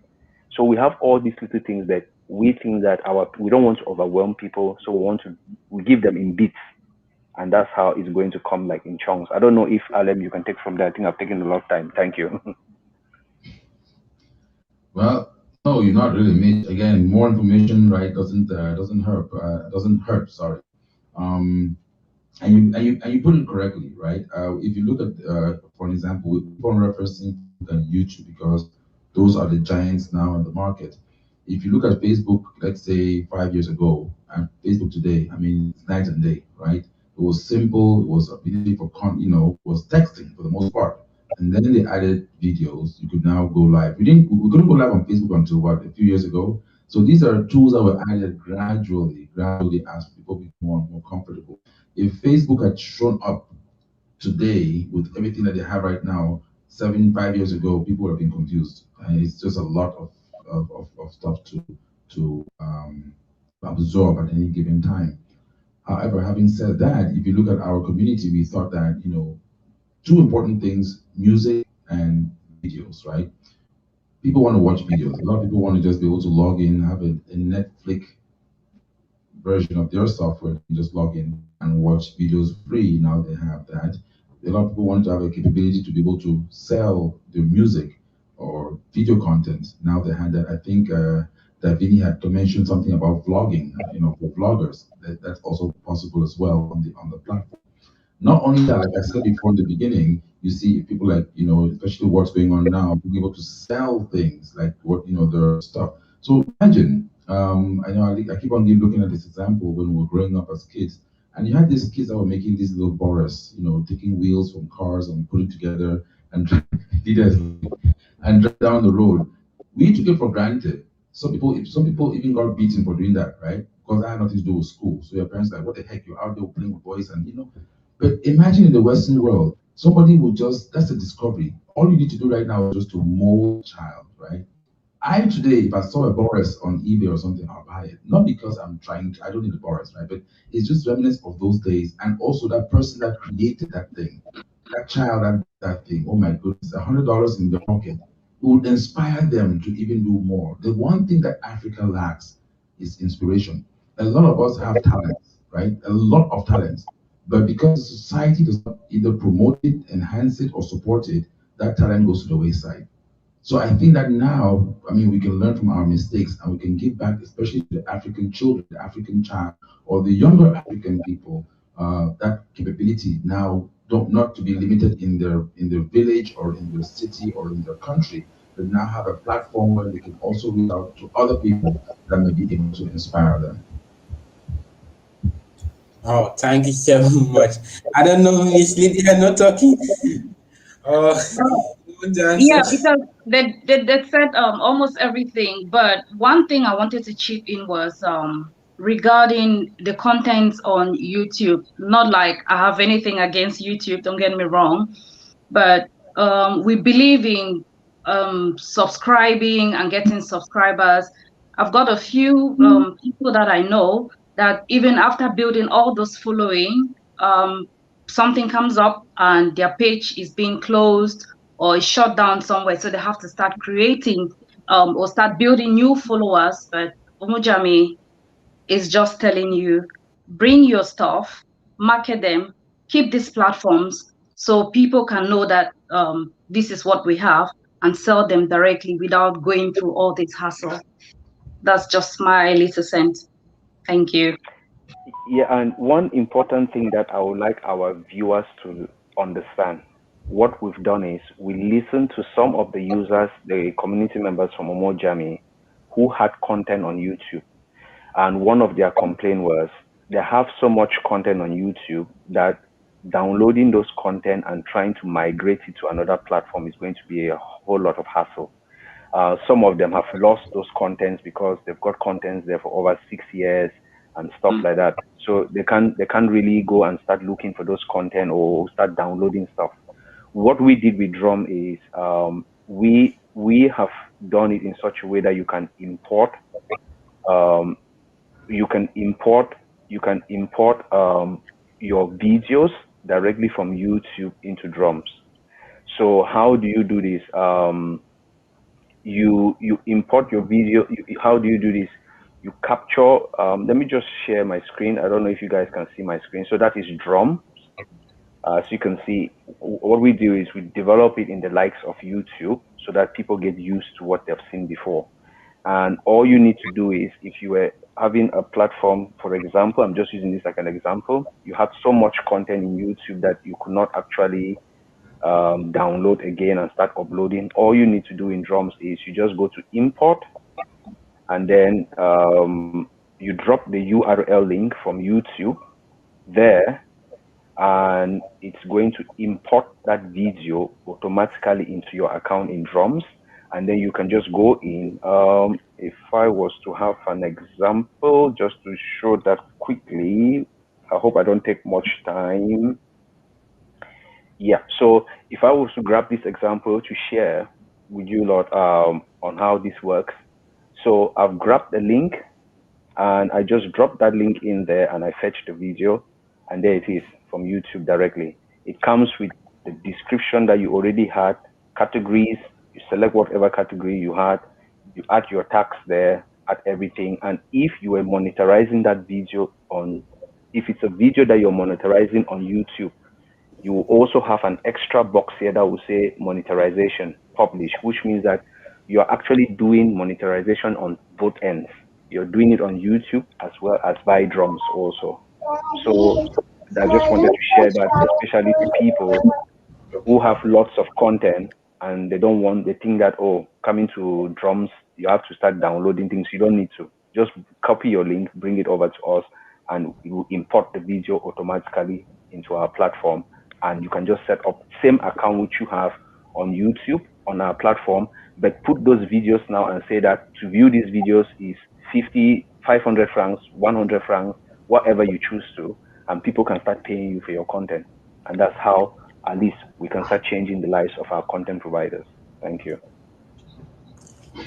So we have all these little things that we think that we don't want to overwhelm people, so we give them in bits, and that's how it's going to come like in chunks. I don't know if Alem you can take from there. I think I've taken a lot of time. Thank you. Well, no, you're not really, Mitch. Again, more information, right? Doesn't hurt. Doesn't hurt. Sorry. Um, and you put it correctly, right? If you look at, for an example, we keep on referencing YouTube because Those are the giants now in the market. If you look at Facebook, let's say 5 years ago, and Facebook today, I mean, it's night and day, right? It was simple. It was ability for was texting for the most part. And then they added videos. You could now go live. We couldn't go live on Facebook until what, a few years ago. So these are tools that were added gradually as people become more and more comfortable. If Facebook had shown up today with everything that they have right now, 5 years ago, people would have been confused. And it's just a lot of stuff to absorb at any given time. However, having said that, if you look at our community, we thought that, two important things, music and videos, right? People want to watch videos. A lot of people want to just be able to log in, have a Netflix version of their software, you just log in and watch videos free. Now they have that. A lot of people want to have a capability to be able to sell their music or video content. Now they have that. I think Davini had to mention something about vlogging. For vloggers, that's also possible as well on the platform. Not only that, like I said before in the beginning, you see people like, especially what's going on now, being able to sell things like their stuff. So imagine, I know I keep on looking at this example when we were growing up as kids, and you had these kids that were making these little Boris, taking wheels from cars and putting together and and drive down the road. We took it for granted. Some people even got beaten for doing that, right? Because I had nothing to do with school. So your parents like, what the heck, you're out there playing with boys, and but imagine in the Western world, somebody will that's a discovery. All you need to do right now is just to mold a child, right? I today, if I saw a Boris on eBay or something, I'll buy it. Not because I don't need a Boris, right? But it's just remnants of those days. And also that person that created that thing, that child, that thing, oh my goodness, $100 in their pocket, it would inspire them to even do more. The one thing that Africa lacks is inspiration. A lot of us have talents, right? A lot of talents. But because society does not either promote it, enhance it, or support it, that talent goes to the wayside. So I think that now, I mean, we can learn from our mistakes and we can give back, especially to the African children, the African child, or the younger African people, that capability now don't not to be limited in their village or in their city or in their country, but now have a platform where they can also reach out to other people that may be able to inspire them. Oh, thank you so much. I don't know, Miss Lydia not talking. Oh, you want to answer? Yeah, because they said almost everything, but one thing I wanted to chip in was regarding the content on YouTube. Not like I have anything against YouTube, don't get me wrong, but we believe in subscribing and getting subscribers. I've got a few people that I know that even after building all those following, something comes up and their page is being closed or is shut down somewhere, so they have to start creating or start building new followers. But Umojami is just telling you, bring your stuff, market them, keep these platforms so people can know that this is what we have and sell them directly without going through all this hassle. That's just my little cent. Thank you. Yeah, and one important thing that I would like our viewers to understand, what we've done is we listened to some of the users, the community members from Umojami, who had content on YouTube. And one of their complaint was they have so much content on YouTube that downloading those content and trying to migrate it to another platform is going to be a whole lot of hassle. Some of them have lost those contents because they've got contents there for over 6 years and stuff like that. So they can't really go and start looking for those content or start downloading stuff. What we did with Drum is we have done it in such a way that you can import um, you can import your videos directly from YouTube into Drums. So how do you do this? You import your video. How do you do this? You capture. Let me just share my screen. I don't know if you guys can see my screen. So that is Drum. So you can see what we do is we develop it in the likes of YouTube so that people get used to what they've seen before. And all you need to do is, if you were having a platform, for example, I'm just using this like an example, you have so much content in YouTube that you could not actually download again and start uploading, all you need to do in drums is you just go to import, and then you drop the URL link from YouTube there, and it's going to import that video automatically into your account in drums. And then you can just go in. If I was to have an example just to show that quickly, I hope I don't take much time. Yeah, so if I was to grab this example to share with you lot on how this works. So I've grabbed the link and I just dropped that link in there and I fetched the video, and there it is from YouTube directly. It comes with the description that you already had, categories, you select whatever category you had, you add your tags there, add everything. And if you were monetizing that video if it's a video that you're monetizing on YouTube, you will also have an extra box here that will say monetization publish, which means that you're actually doing monetization on both ends. You're doing it on YouTube as well as by drums also. So I just wanted to share that, especially to people who have lots of content and they think that, oh, coming to drums, you have to start downloading things. You don't need to. Just copy your link, bring it over to us, and you import the video automatically into our platform. And you can just set up same account which you have on YouTube on our platform, but put those videos now and say that to view these videos is 50, 500 francs, 100 francs, whatever you choose to, and people can start paying you for your content. And that's how at least we can start changing the lives of our content providers. Thank you.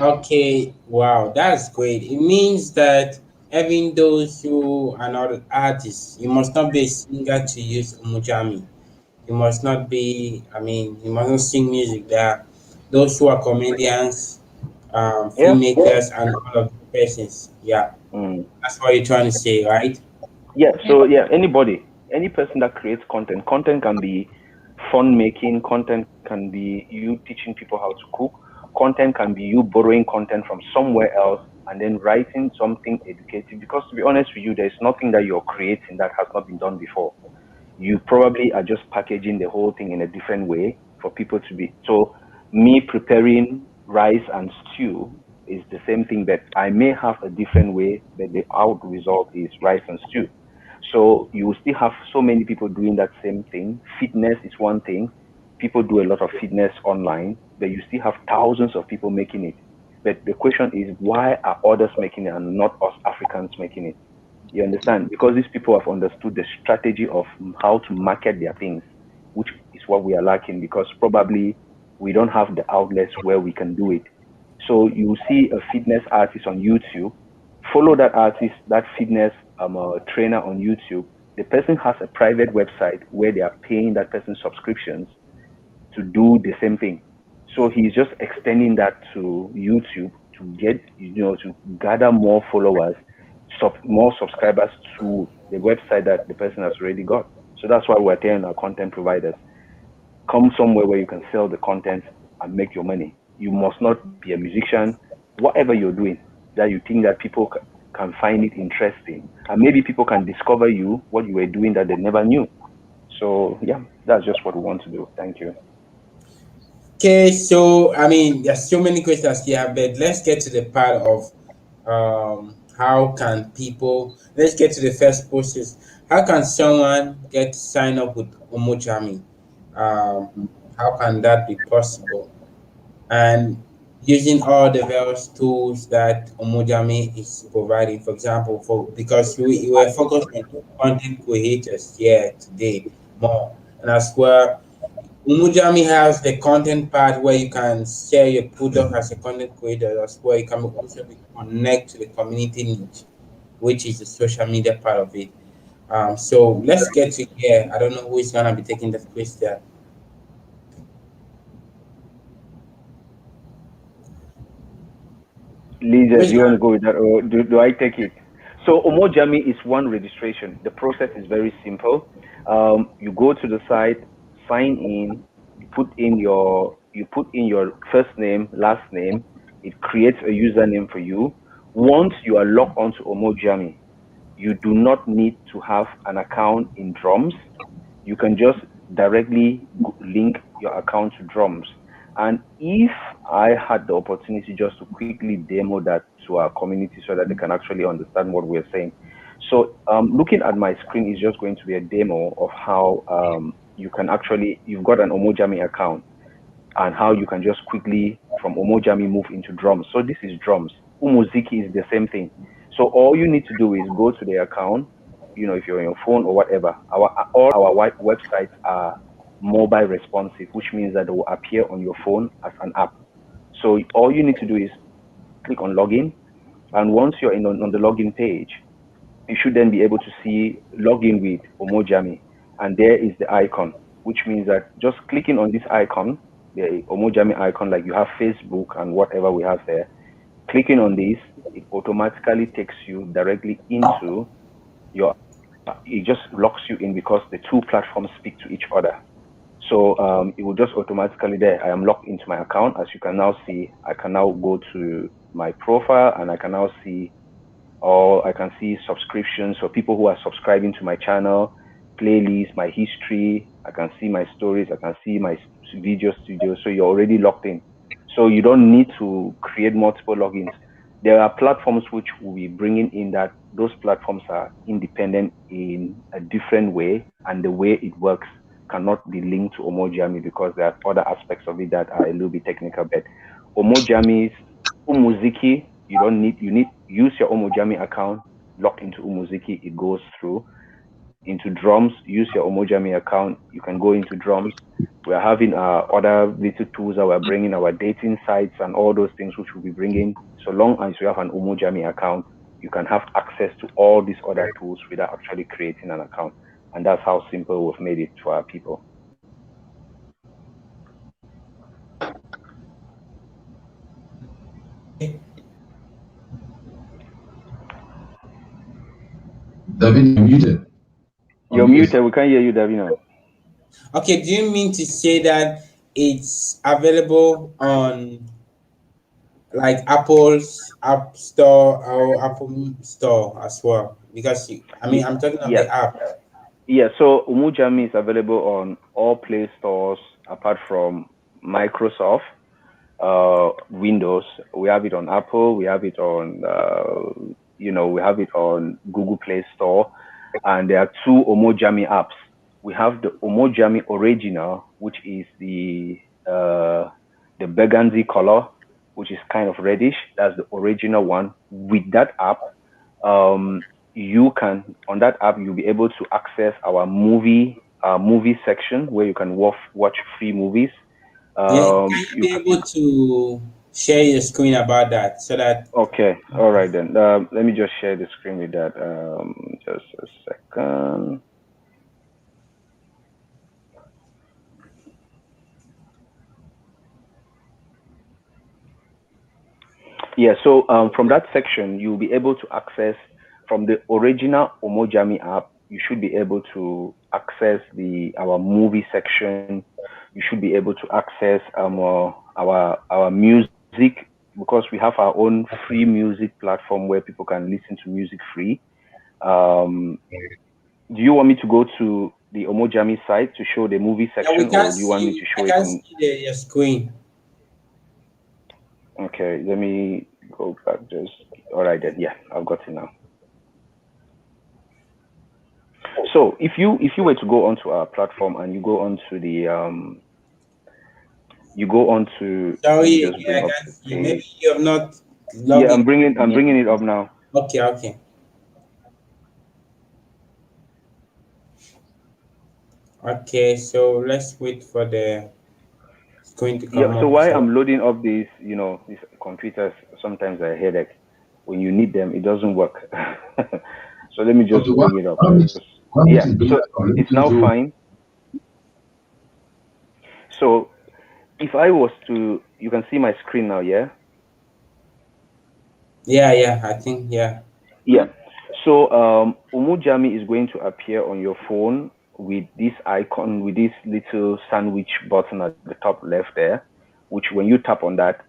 Okay, wow, that's great. It means that even those who are not artists, you must not be a singer to use Umojami. You must not be, you must not sing music there. Those who are comedians, Yeah. filmmakers, and all of the persons. Yeah, Mm. that's what you're trying to say, right? Yeah. So yeah, any person that creates content can be fun making, content can be you teaching people how to cook, content can be you borrowing content from somewhere else and then writing something educative. Because to be honest with you, there's nothing that you're creating that has not been done before. You probably are just packaging the whole thing in a different way for people to be. So me preparing rice and stew is the same thing, but I may have a different way, but the out result is rice and stew. So you will still have so many people doing that same thing. Fitness is one thing. People do a lot of fitness online, but you still have thousands of people making it. But the question is, why are others making it and not us Africans making it? You understand? Because these people have understood the strategy of how to market their things, which is what we are lacking, because probably we don't have the outlets where we can do it. So you see a fitness artist on YouTube, follow that artist, that fitness trainer on YouTube. The person has a private website where they are paying that person subscriptions to do the same thing. So he's just extending that to YouTube to get, to gather more followers, more subscribers to the website that the person has already got. So that's why we're telling our content providers, come somewhere where you can sell the content and make your money. You must not be a musician, whatever you're doing, that you think that people can find it interesting. And maybe people can discover what you were doing that they never knew. So yeah, that's just what we want to do. Thank you. Okay, so there's so many questions here, but let's get to the part of how can people. Let's get to the first process. How can someone get signed up with Umojami? Um, how can that be possible? And using all the various tools that Umojami is providing, for example, because we were focused on content creators here today more, and that's where Umujami has the content part where you can share your product as a content creator. That's where you can also connect to the community niche, which is the social media part of it. So let's get to here. I don't know who is gonna be taking the question. Lisa, do Who's you want gonna to go with that, or do I take it? So Umojami is one registration. The process is very simple. You go to the site, sign in, you put in your first name, last name. It creates a username for you. Once you are logged onto Umojami, you do not need to have an account in Drums. You can just directly link your account to drums. And if I had the opportunity just to quickly demo that to our community so that they can actually understand what we're saying. So looking at my screen is just going to be a demo of how you can actually, you've got an Umojami account and how you can just quickly from Umojami move into drums. So this is drums. Umuziki is the same thing. So all you need to do is go to the account, you know, if you're on your phone or whatever. All our websites are mobile responsive, which means that they will appear on your phone as an app. So all you need to do is click on login, and once you're on the login page, you should then be able to see login with Umojami, and there is the icon, which means that just clicking on this icon, the Umojami icon, like you have Facebook and whatever we have there, clicking on this, it automatically takes you directly into your, it just locks you in because the two platforms speak to each other. So it will just automatically there. I am logged into my account. As you can now see, I can now go to my profile and I can now see, or I can see subscriptions. So people who are subscribing to my channel, playlist, my history, I can see my stories, I can see my video studio. So you're already logged in. So you don't need to create multiple logins. There are platforms which will be bringing in that those platforms are independent in a different way, and the way it works cannot be linked to Umojami because there are other aspects of it that are a little bit technical. But Umojami's Umuziki, you need use your Umojami account, log into Umuziki, it goes through into drums. Use your Umojami account, you can go into drums. We're having other little tools that we're bringing, our dating sites and all those things which we'll be bringing. So long as you have an Umojami account, you can have access to all these other tools without actually creating an account. And that's how simple we've made it for our people. David, you're muted. You're muted. We can't hear you, Davina. Okay, do you mean to say that it's available on like Apple's App Store or Apple Store as well? Because I'm talking of the app. Yeah, so Umojami is available on all Play stores apart from Microsoft, Windows. We have it on Apple. We have it on, we have it on Google Play Store, and there are two Umojami apps. We have the Umojami Original, which is the burgundy color, which is kind of reddish. That's the original one. With that app, you can, on that app, you'll be able to access our movie section where you can watch free movies. Can you be able to share your screen about that so that? Okay, all right then. Let me just share the screen with that. Just a second. Yeah, so from that section, you'll be able to access from the original Umojami app. You should be able to access our movie section. You should be able to access our music, because we have our own free music platform where people can listen to music free. Do you want me to go to the Umojami site to show the movie section, or do you want me to show it on? See your screen. Okay, let me go back. Just all right then. Yeah, I've got it now. So if you were to go onto our platform and you go onto the Sorry, I can't see. Maybe you have not logged I'm in. bringing it up now. Okay. Okay, so let's wait for the screen to come up. So while I'm loading up these computers, sometimes I headache. When you need them, it doesn't work. So let me just bring it up. So it's now fine. So if I was to, you can see my screen now, yeah? Yeah, I think, yeah. Yeah. So Umojami is going to appear on your phone with this icon, with this little sandwich button at the top left there, which when you tap on that,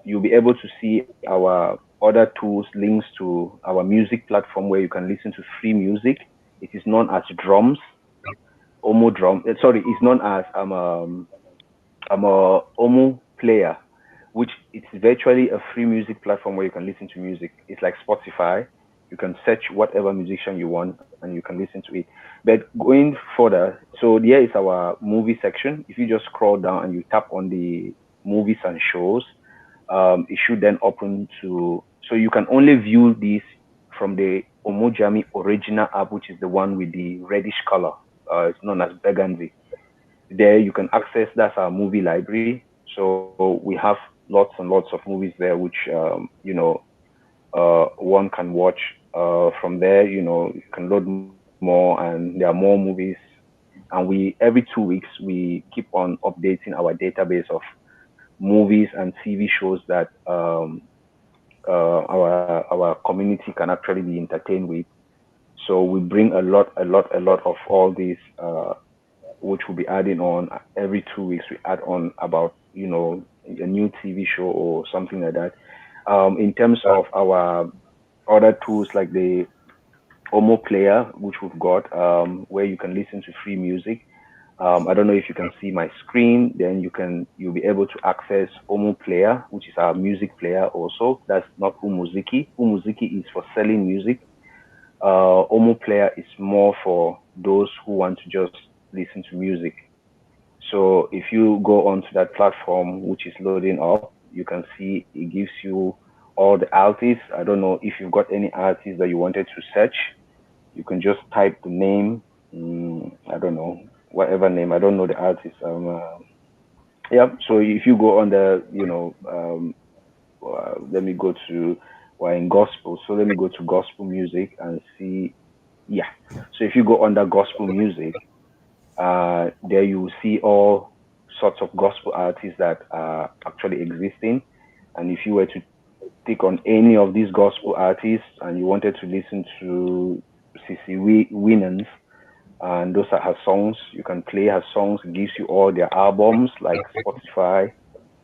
you'll be able to see our other tools, links to our music platform where you can listen to free music. It is known as Drums. Omo Drum. Sorry, it's known as I'm a Omo player, which it's virtually a free music platform where you can listen to music. It's like Spotify. You can search whatever musician you want and you can listen to it. But going further, so here is our movie section. If you just scroll down and you tap on the movies and shows, it should then open to, so you can only view this from the Umojami original app, which is the one with the reddish color. It's known as burgundy. There you can access, that's our movie library. So we have lots and lots of movies there, which one can watch. From there, you can load more, and there are more movies. And we every 2 weeks we keep on updating our database of movies and TV shows that our community can actually be entertained with. So we bring a lot of all these, which we'll be adding on every 2 weeks. We add on about a new TV show or something like that. In terms of our other tools like the Omo Player, which we've got, where you can listen to free music. I don't know if you can see my screen. Then you'll be able to access Omo Player, which is our music player. Also, that's not Umuziki. Umuziki is for selling music. Omo Player is more for those who want to just listen to music. So if you go onto that platform, which is loading up, you can see it gives you all the artists. I don't know if you've got any artists that you wanted to search. You can just type the name. I don't know, whatever name. I don't know the artist. Yeah. So if you go on the, let me go to, we're in gospel. So let me go to gospel music and see. Yeah. So if you go under gospel music, there you will see all sorts of gospel artists that are actually existing. And if you were to click on any of these gospel artists and you wanted to listen to CC Winans, and those are her songs, you can play her songs. It gives you all their albums like Spotify,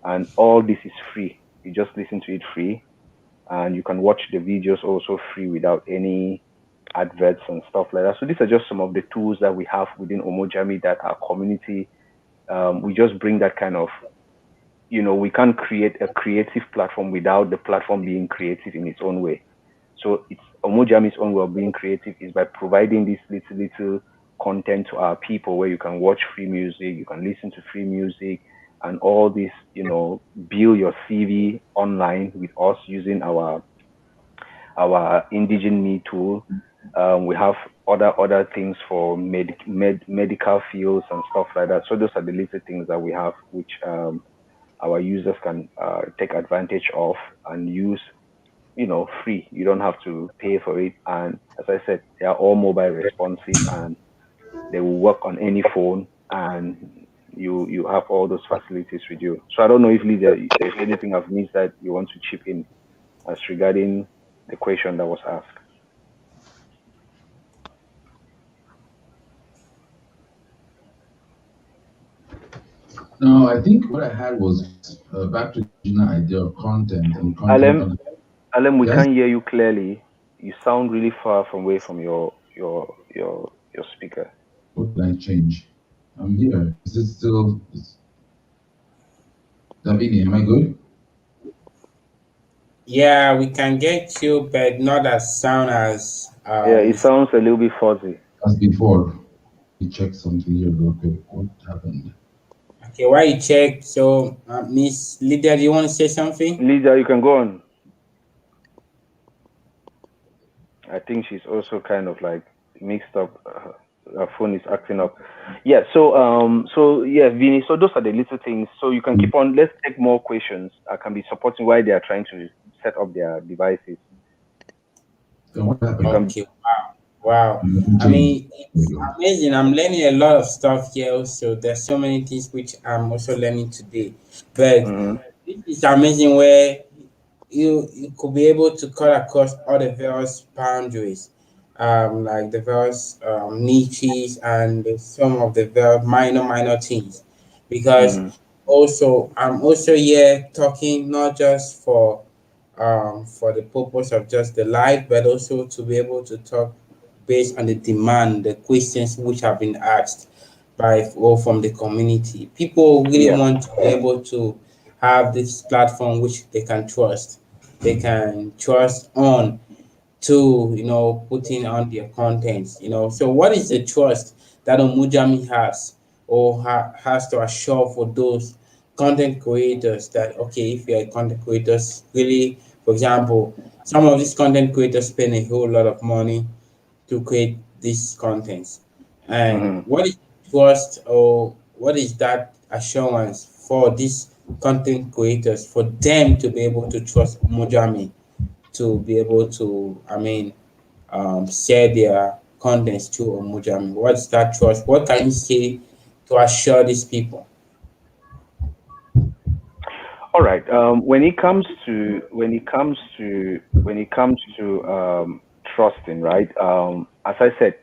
and all this is free. You just listen to it free, and you can watch the videos also free without any adverts and stuff like that. So these are just some of the tools that we have within Umojami that our community, we just bring that kind of, we can't create a creative platform without the platform being creative in its own way. So it's Umojami's own way of being creative is by providing this little content to our people where you can watch free music, you can listen to free music, and all this, build your CV online with us using our Indigen Me tool. We have other things for medical fields and stuff like that. So those are the little things that we have, which our users can take advantage of and use, free. You don't have to pay for it. And as I said, they are all mobile responsive and they will work on any phone, and you have all those facilities with you. So I don't know if Lydia, there's anything I've missed that you want to chip in as regarding the question that was asked. No, I think what I had was back to the original idea of content and content. Alem, we Yes? can't hear you clearly. You sound really far from away from your speaker. What did I change? I'm here. Is it still? Davini, am I good? Yeah, we can get you, but not as sound as Yeah, it sounds a little bit fuzzy. As before. Let me check something here real quick. What happened? Okay, while you check, so Miss Lydia, do you want to say something? Lydia, you can go on. I think she's also kind of like mixed up. Her phone is acting up. Yeah. So yeah, Vinny. So those are the little things. So you can keep on. Let's take more questions. I can be supporting while they are trying to set up their devices. So what happened? Okay, wow. I mean, it's amazing. I'm learning a lot of stuff here also. There's so many things which I'm also learning today. But this is amazing where you could be able to cut across all the various boundaries, like the various niches and some of the very minor things. Because also I'm also here talking not just for the purpose of just the life, but also to be able to talk based on the demand, the questions which have been asked. or from the community. People really Yeah. want to be able to have this platform which they can trust. They can trust on to putting on their contents. So what is the trust that Umojami has or has to assure for those content creators that, okay, if you're a content creators, really, for example, some of these content creators spend a whole lot of money to create these contents. And Hmm. what is trust, or what is that assurance for these content creators for them to be able to trust Umojami to be able to, share their contents to Umojami? What's that trust? What can you say to assure these people? All right. When it comes to trusting, right? As I said,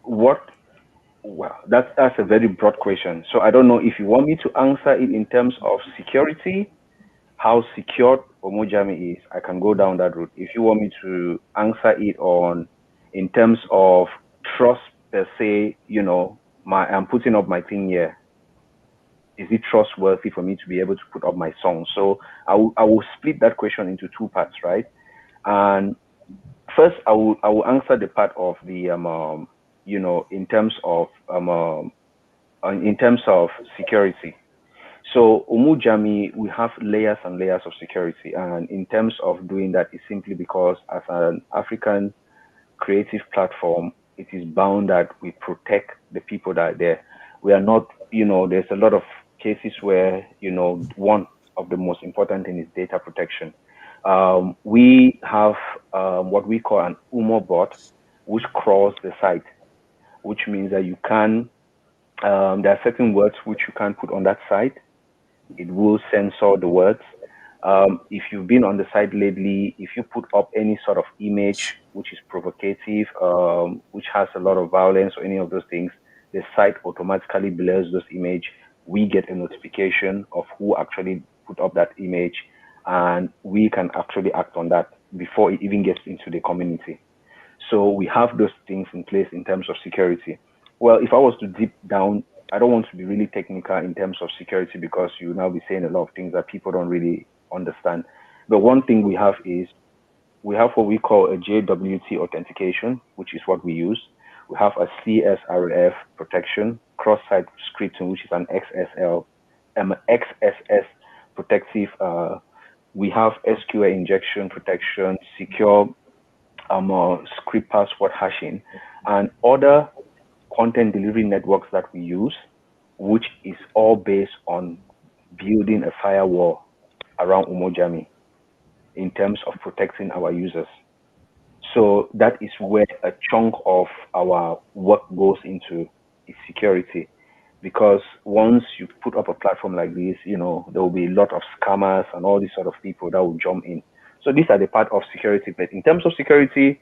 what well, that's a very broad question. So I don't know if you want me to answer it in terms of security, how secured Omojami is. I can go down that route. If you want me to answer it on in terms of trust per se, I'm putting up my thing here. Is it trustworthy for me to be able to put up my song? So I will split that question into two parts, right? And first, I will answer the part of the in terms of security. So Umujami, we have layers and layers of security, and in terms of doing that, is simply because as an African creative platform, it is bound that we protect the people that are there. We are not, there's a lot of cases where, one of the most important thing is data protection. We have what we call an UMO bot, which crawls the site, which means that you can, there are certain words which you can't put on that site. It will censor the words. If you've been on the site lately, if you put up any sort of image which is provocative, which has a lot of violence or any of those things, the site automatically blurs those image. We get a notification of who actually put up that image, and we can actually act on that before it even gets into the community. So we have those things in place in terms of security. Well, if I was to deep down, I don't want to be really technical in terms of security because you now be saying a lot of things that people don't really understand. But one thing we have is we have what we call a JWT authentication, which is what we use. We have a CSRF protection, cross-site scripting, which is an XSS protective. We have SQL injection protection, secure script password hashing, and other content delivery networks that we use, which is all based on building a firewall around Umojami in terms of protecting our users. So that is where a chunk of our work goes into is security. Because once you put up a platform like this, there will be a lot of scammers and all these sort of people that will jump in. So these are the part of security. But in terms of security,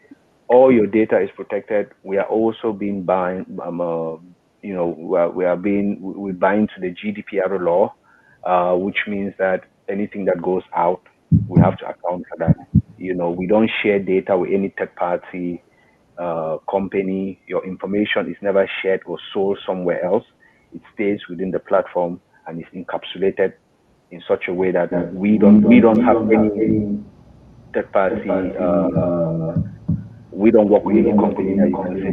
all your data is protected. We are also being bound, we bind to the GDPR law, which means that anything that goes out, we have to account for that. We don't share data with any third party company. Your information is never shared or sold somewhere else. It stays within the platform and is encapsulated in such a way that we don't have any third party. We don't work with any company that you can say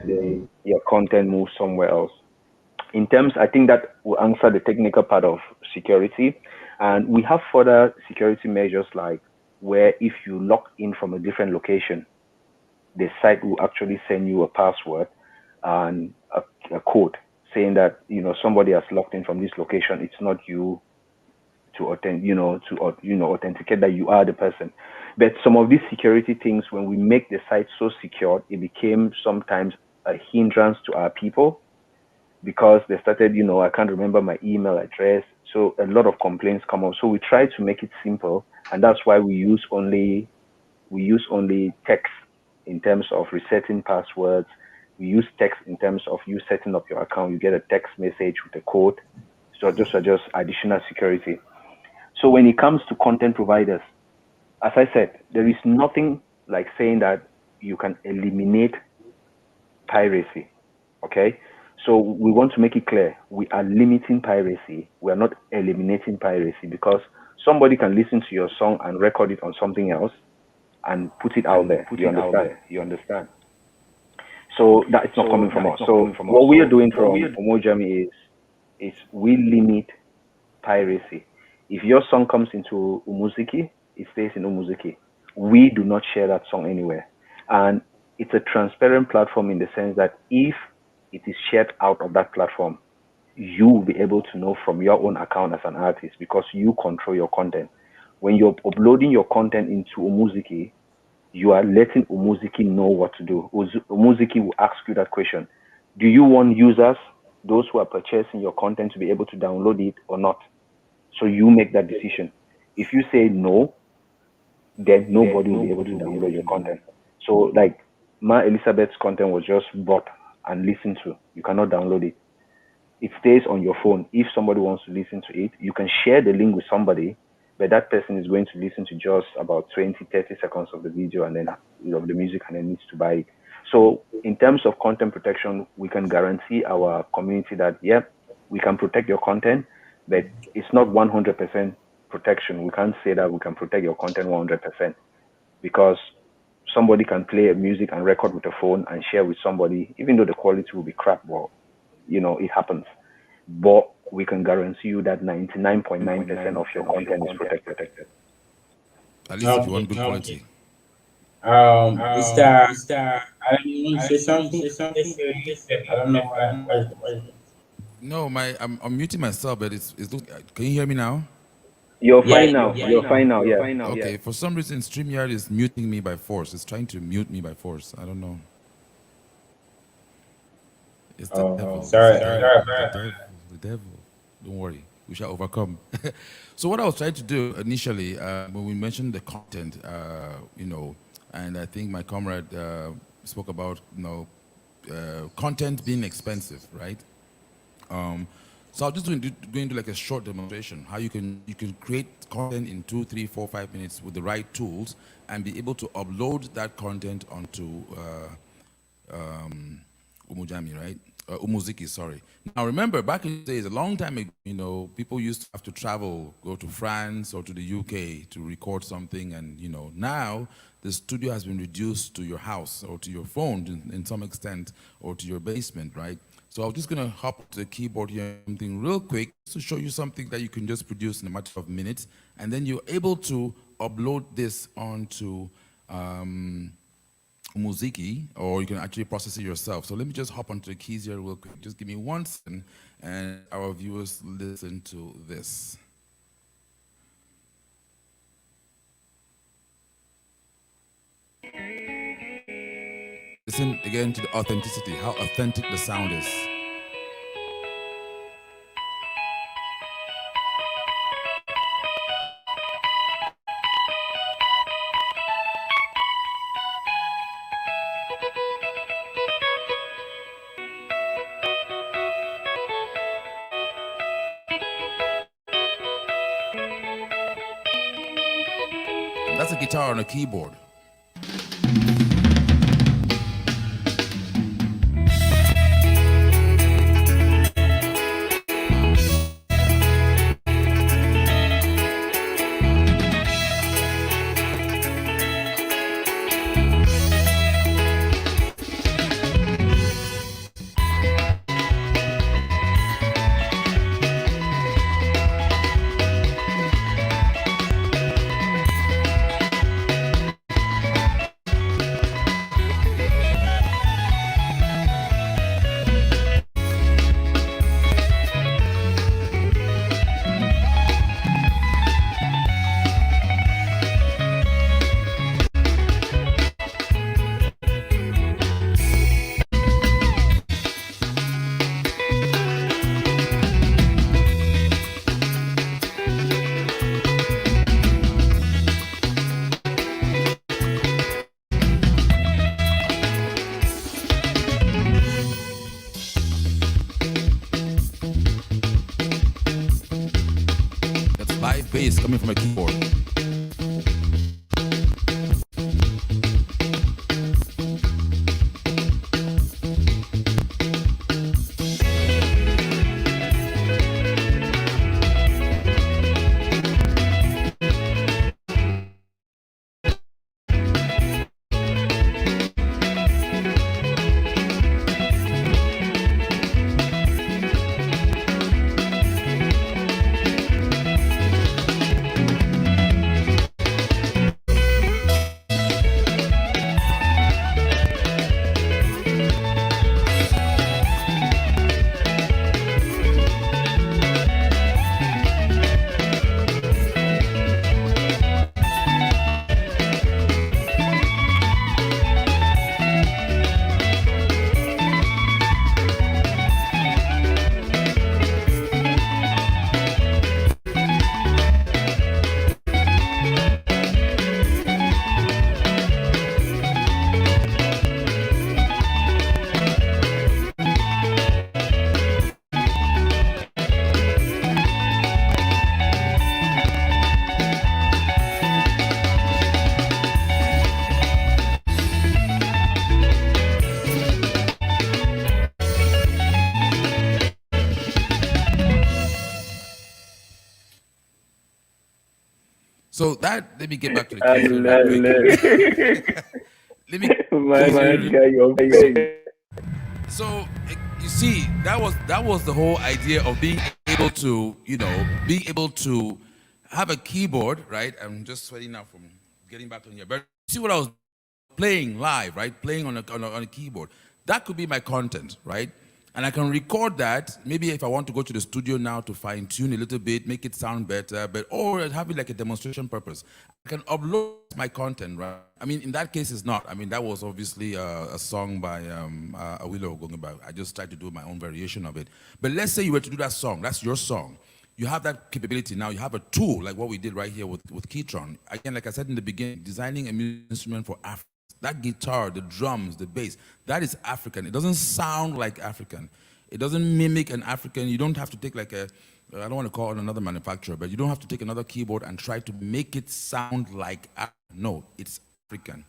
today your content moves somewhere else. In terms, I think that will answer the technical part of security. And we have further security measures like where if you log in from a different location, the site will actually send you a password and a code saying that somebody has logged in from this location. It's not you to authenticate that you are the person. But some of these security things, when we make the site so secure, it became sometimes a hindrance to our people because they started, I can't remember my email address. So a lot of complaints come up. So we try to make it simple, and that's why we use only text in terms of resetting passwords. We use text in terms of you setting up your account. You get a text message with a code. So just additional security. So when it comes to content providers, as I said, there is nothing like saying that you can eliminate piracy. Okay. So we want to make it clear we are limiting piracy. We are not eliminating piracy because somebody can listen to your song and record it on something else and put it out there. You understand? So that is not coming from us. So what we are doing from Umojami is we limit piracy. If your song comes into Umuziki, it stays in Umuziki. We do not share that song anywhere. And it's a transparent platform in the sense that if it is shared out of that platform, you will be able to know from your own account as an artist because you control your content. When you're uploading your content into Umuziki, you are letting Umuziki know what to do. Umuziki will ask you that question. Do you want users, those who are purchasing your content, to be able to download it or not? So you make that decision. If you say no, then nobody will be able to download your content. So like Ma Elizabeth's content was just bought and listened to. You cannot download it. It stays on your phone. If somebody wants to listen to it, you can share the link with somebody, but that person is going to listen to just about 20, 30 seconds of the video and then of the music and then needs to buy it. So in terms of content protection, we can guarantee our community that, yeah, we can protect your content, but it's not 100% protection. We can't say that we can protect your content 100% because somebody can play a music and record with a phone and share with somebody, even though the quality will be crap. Well, it happens. But we can guarantee you that 99.9% of your content is protected. At least if you want good quality. Mr. Alan, you want to say something? I don't know what. No, I'm muting myself, but can you hear me now? You're fine now. You're fine now. Yeah. Okay. For some reason, StreamYard is muting me by force. It's trying to mute me by force. I don't know. It's the devil. Sorry. The devil. Don't worry. We shall overcome. So what I was trying to do initially, when we mentioned the content, and I think my comrade spoke about, content being expensive, right? So I'm just going to do like a short demonstration how you can create content in 2, 3, 4, 5 minutes with the right tools and be able to upload that content onto Umojami, right? Umuziki, sorry. Now remember, back in the days, a long time ago, people used to have to travel, go to France or to the UK to record something, and now the studio has been reduced to your house or to your phone in some extent, or to your basement, right? So I'm just gonna hop to the keyboard here, something real quick to show you something that you can just produce in a matter of minutes, and then you're able to upload this onto Umuziki, or you can actually process it yourself. So let me just hop onto the keys here real quick. Just give me 1 second, and our viewers listen to this. Listen again to the authenticity, how authentic the sound is. And that's a guitar on a keyboard. Live bass coming from a keyboard. So that, let me get back to the case very quick. Let me My very guy, you're So you see, that was the whole idea of being able to, being able to have a keyboard, right? I'm just sweating now from getting back on here. But see what I was playing live, right? Playing on a keyboard. That could be my content, right? And I can record that. Maybe if I want to go to the studio now to fine tune a little bit, make it sound better, or have it like a demonstration purpose. I can upload my content, right? I mean, in that case, it's not. I mean, that was obviously a song by Awilo Ogunba. I just tried to do my own variation of it. But let's say you were to do that song. That's your song. You have that capability now. You have a tool like what we did right here with Keytron. Again, like I said in the beginning, designing a music instrument for Africa. That guitar, the drums, the bass, that is African. It doesn't sound like African. It doesn't mimic an African. You don't have to take like I don't want to call it another manufacturer, but you don't have to take another keyboard and try to make it sound like African. No, it's African.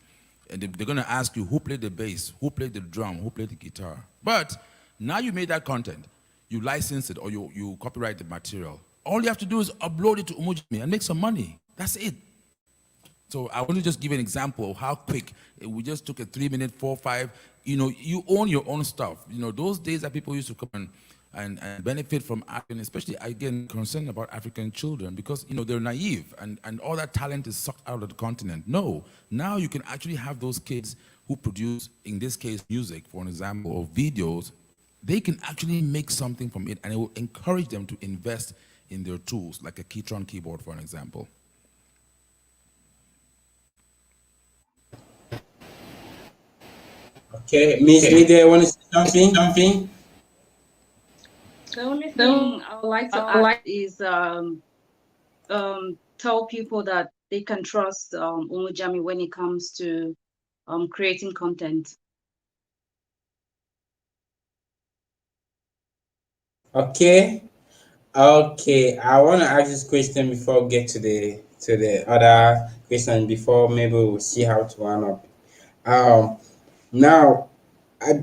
And they're going to ask you who played the bass, who played the drum, who played the guitar. But now you made that content. You license it or you copyright the material. All you have to do is upload it to Umojami and make some money. That's it. So I want to just give an example of how quick. We just took a 3-minute, 4, 5. You own your own stuff. Those days that people used to come and benefit from African, especially again concerned about African children because they're naive and all that talent is sucked out of the continent. No, now you can actually have those kids who produce, in this case, music, for an example, or videos. They can actually make something from it, and it will encourage them to invest in their tools, like a Keytron keyboard, for an example. Okay, Miss Lydia, want to say something? The only thing I would like to add is tell people that they can trust Umojami when it comes to creating content. Okay. Okay, I want to ask this question before we get to the other question. Before maybe we'll see how to run up. Now, I,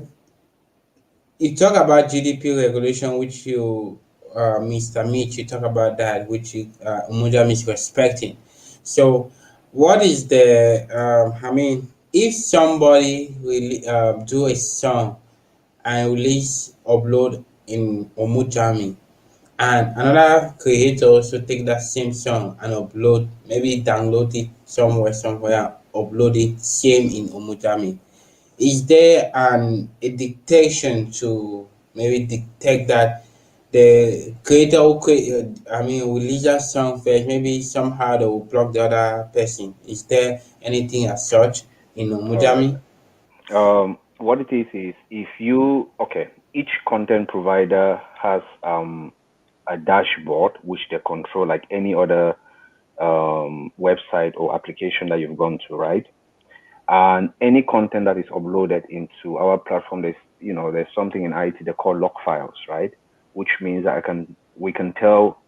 you talk about GDP regulation, which Mr. Mitch, you talk about that, which Umojami is respecting. So, what is the? I mean, if somebody will do a song and release upload in Umojami, and another creator also take that same song and upload, maybe download it somewhere, upload it same in Umojami. Is there a dictation to maybe detect that the creator who will release that song first, maybe somehow they will block the other person? Is there anything as such in all right. Umojami? What it is if you each content provider has a dashboard which they control like any other website or application that you've gone to, right? And any content that is uploaded into our platform, there's something in IT they call log files, right? Which means that we can tell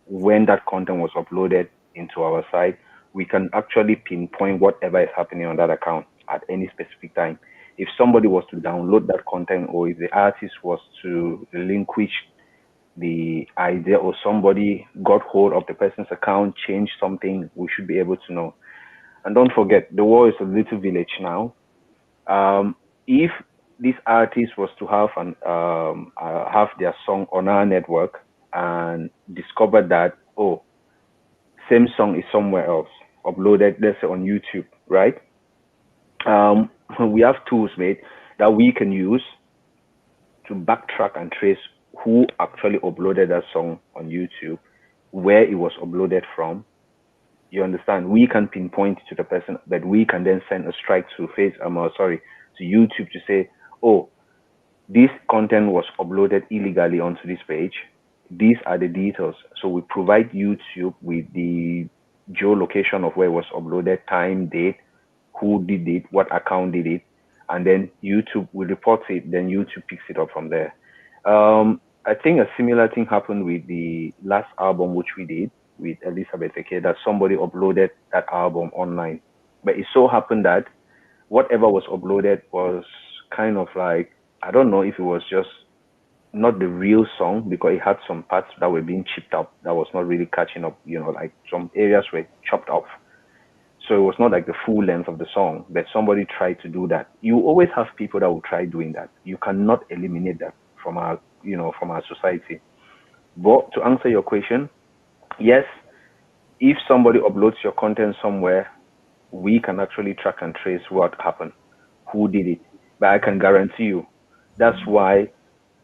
when that content was uploaded into our site. We can actually pinpoint whatever is happening on that account at any specific time. If somebody was to download that content, or if the artist was to relinquish the idea, or somebody got hold of the person's account, changed something, we should be able to know. And don't forget, the world is a little village now. If this artist was to have their song on our network and discover that, same song is somewhere else, uploaded, let's say on YouTube, right? We have tools, mate, that we can use to backtrack and trace who actually uploaded that song on YouTube, where it was uploaded from. You understand? We can pinpoint to the person, but we can then send a strike to to YouTube to say, this content was uploaded illegally onto this page. These are the details. So we provide YouTube with the geolocation of where it was uploaded, time, date, who did it, what account did it, and then YouTube will report it. Then YouTube picks it up from there. I think a similar thing happened with the last album which we did with Elizabeth Eke, that somebody uploaded that album online. But it so happened that whatever was uploaded was kind of like, I don't know if it was just not the real song because it had some parts that were being chipped up that was not really catching up. Like some areas were chopped off. So it was not like the full length of the song, but somebody tried to do that. You always have people that will try doing that. You cannot eliminate that from our society. But to answer your question, yes, if somebody uploads your content somewhere, we can actually track and trace what happened, who did it. But I can guarantee you, that's why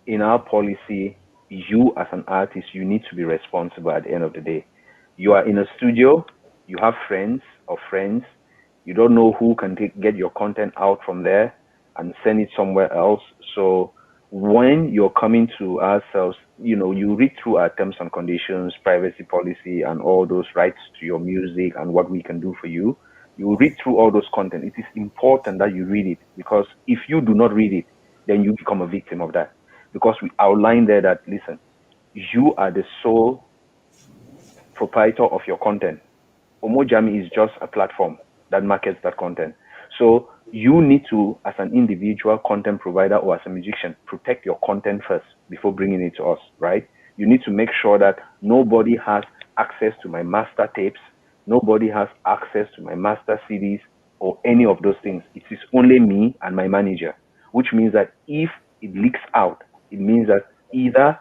in our policy, you as an artist, you need to be responsible at the end of the day. You are in a studio, you have friends or friends, you don't know who can get your content out from there and send it somewhere else. So when you're coming to ourselves, you read through our terms and conditions, privacy policy, and all those rights to your music and what we can do for you. You read through all those content. It is important that you read it, because if you do not read it, then you become a victim of that. Because we outline there that, listen, you are the sole proprietor of your content. Umojami is just a platform that markets that content. So you need to, as an individual content provider or as a musician, protect your content first before bringing it to us, right? You need to make sure that nobody has access to my master tapes, nobody has access to my master CDs or any of those things. It is only me and my manager, which means that if it leaks out, it means that either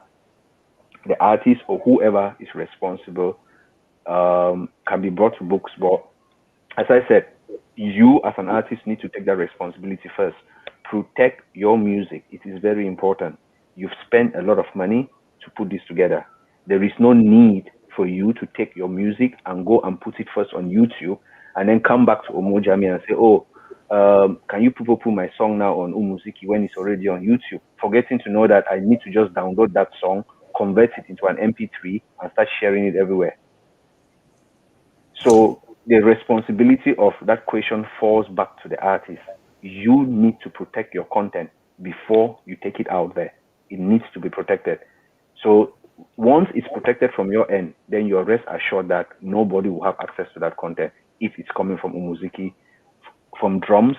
the artist or whoever is responsible can be brought to books. But as I said, you as an artist need to take that responsibility first. Protect your music. It is very important. You've spent a lot of money to put this together. There is no need for you to take your music and go and put it first on YouTube and then come back to Umojami and say, oh, can you put my song now on Umuziki when it's already on YouTube? Forgetting to know that I need to just download that song, convert it into an MP3 and start sharing it everywhere. So the responsibility of that question falls back to the artist. You need to protect your content before you take it out there. It needs to be protected. So once it's protected from your end, then you're rest assured that nobody will have access to that content if it's coming from Umuziki. From drums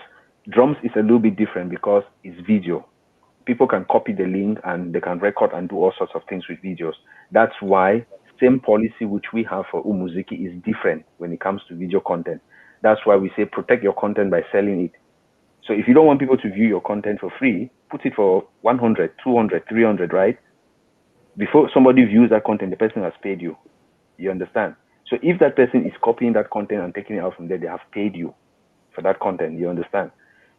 is a little bit different because it's video. People can copy the link and they can record and do all sorts of things with videos. That's why same policy which we have for Umuziki is different when it comes to video content. That's why we say protect your content by selling it. So if you don't want people to view your content for free, put it for 100, 200, 300, right? Before somebody views that content, the person has paid you. You understand? So if that person is copying that content and taking it out from there, they have paid you for that content. You understand?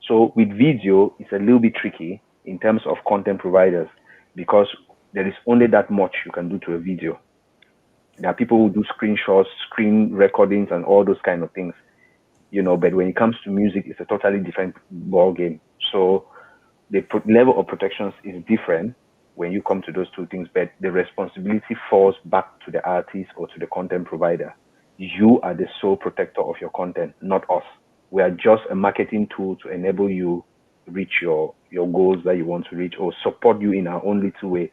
So with video, it's a little bit tricky in terms of content providers because there is only that much you can do to a video. There are people who do screenshots, screen recordings, and all those kind of things, but when it comes to music, it's a totally different ball game. So the level of protections is different when you come to those two things, but the responsibility falls back to the artist or to the content provider. You are the sole protector of your content, not us. We are just a marketing tool to enable you reach your goals that you want to reach or support you in our own little way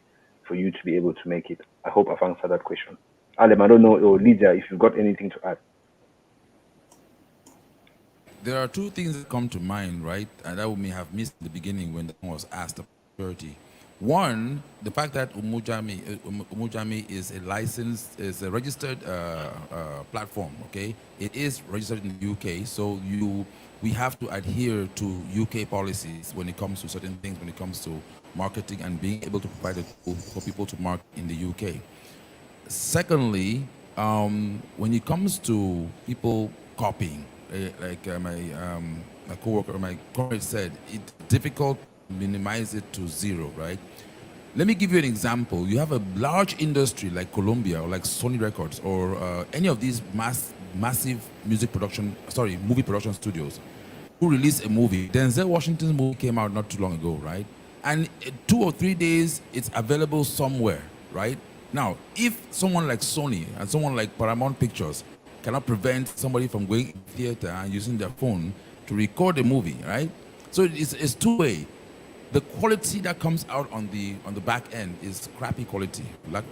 for you to be able to make it. I hope I've answered that question. Alem, I don't know, or Lydia, if you've got anything to add. There are two things that come to mind, right? And that we may have missed in the beginning when that was asked about security. One, the fact that Umojami is a registered platform, okay? It is registered in the UK, so we have to adhere to UK policies when it comes to certain things, when it comes to marketing and being able to provide a tool for people to market in the UK. Secondly, when it comes to people copying, like my coworker, my colleague said, it's difficult to minimize it to zero, right? Let me give you an example. You have a large industry like Columbia or like Sony Records or any of these massive movie production studios who release a movie. Denzel Washington's movie came out not too long ago, right? And 2 or 3 days, it's available somewhere, right? Now, if someone like Sony and someone like Paramount Pictures cannot prevent somebody from going to the theater and using their phone to record a movie, right? So it's two-way. The quality that comes out on the back end is crappy quality.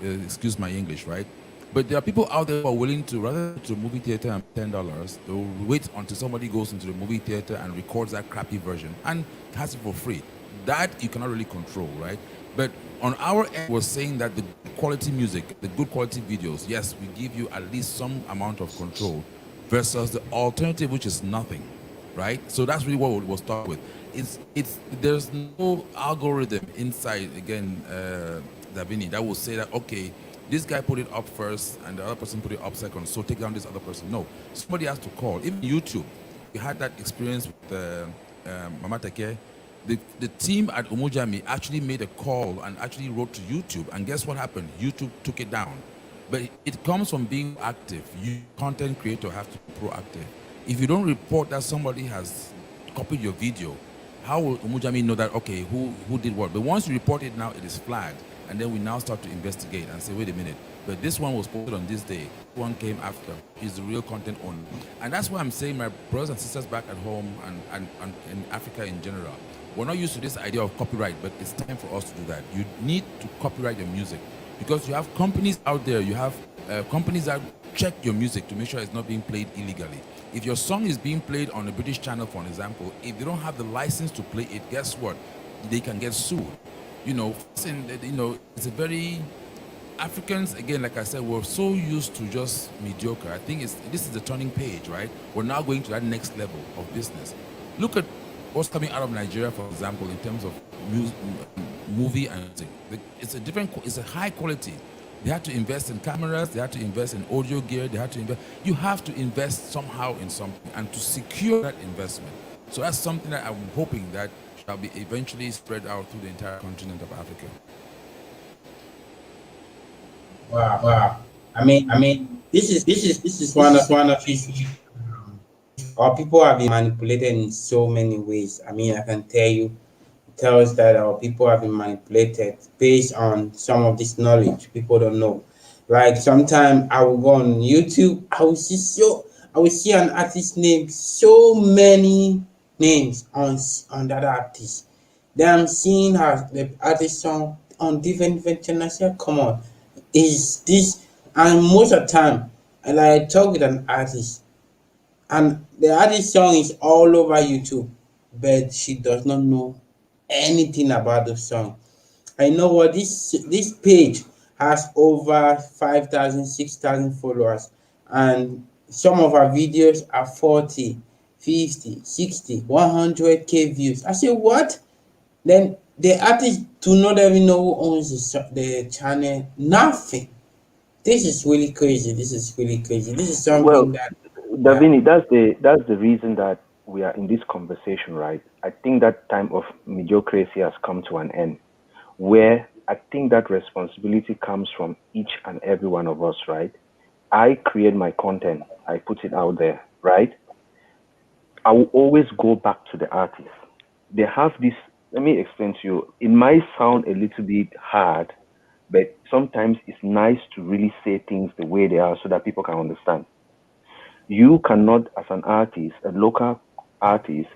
Excuse my English, right? But there are people out there who are willing to, rather to a movie theater and $10, they'll wait until somebody goes into the movie theater and records that crappy version and has it for free. That you cannot really control, right? But on our end, we're saying that the good quality music, the good quality videos, yes, we give you at least some amount of control versus the alternative, which is nothing, right? So that's really what we'll start with. It's there's no algorithm inside again, Davini, that will say that okay, this guy put it up first and the other person put it up second, so take down this other person. No, somebody has to call. Even YouTube, we had that experience with Mama Take. The team at Umojami actually made a call and actually wrote to YouTube, and guess what happened? YouTube took it down. But it comes from being active. You, content creator, have to be proactive. If you don't report that somebody has copied your video, how will Umojami know that, okay, who did what? But once you report it now, it is flagged. And then we now start to investigate and say, wait a minute, but this one was posted on this day. One came after. Is the real content owner. And that's why I'm saying, my brothers and sisters back at home and in Africa in general, we're not used to this idea of copyright, but it's time for us to do that. You need to copyright your music because you have companies out there, you have companies that check your music to make sure it's not being played illegally. If your song is being played on a British channel, for an example, if they don't have the license to play it, guess what? They can get sued. You know, it's a very Africans, again, like I said, we're so used to just mediocre. I think this is the turning page, right? We're now going to that next level of business. Look at what's coming out of Nigeria, for example, in terms of movie and music. It's a high quality. They had to invest in cameras, they had to invest in audio gear, they had to invest. You have to invest somehow in something and to secure that investment. So that's something that I'm hoping that shall be eventually spread out through the entire continent of Africa. Wow. I mean, this is one of his. Our people have been manipulated in so many ways. I mean, I can tell you, tells that our people have been manipulated based on some of this knowledge people don't know. Like sometimes I will go on YouTube, I will see an artist name, so many names on that artist. Then I'm seeing how the artist song on different channels. I say, come on, is this? And most of the time, and I talk with an artist, and the artist song is all over YouTube, but she does not know anything about the song. I know what this page has over 5,000, 6,000 followers, and some of our videos are 40, 50, 60, 100k views. I say what? Then the artist do not even know who owns the channel. Nothing. This is really crazy. This is really crazy. This is something Well, that Davini, that's the reason that we are in this conversation, right? I think that time of mediocrity has come to an end, where I think that responsibility comes from each and every one of us, right? I create my content, I put it out there, right? I will always go back to the artist. They have this, let me explain to you. It might sound a little bit hard, but sometimes it's nice to really say things the way they are so that people can understand. You cannot, as an artist, a local artist,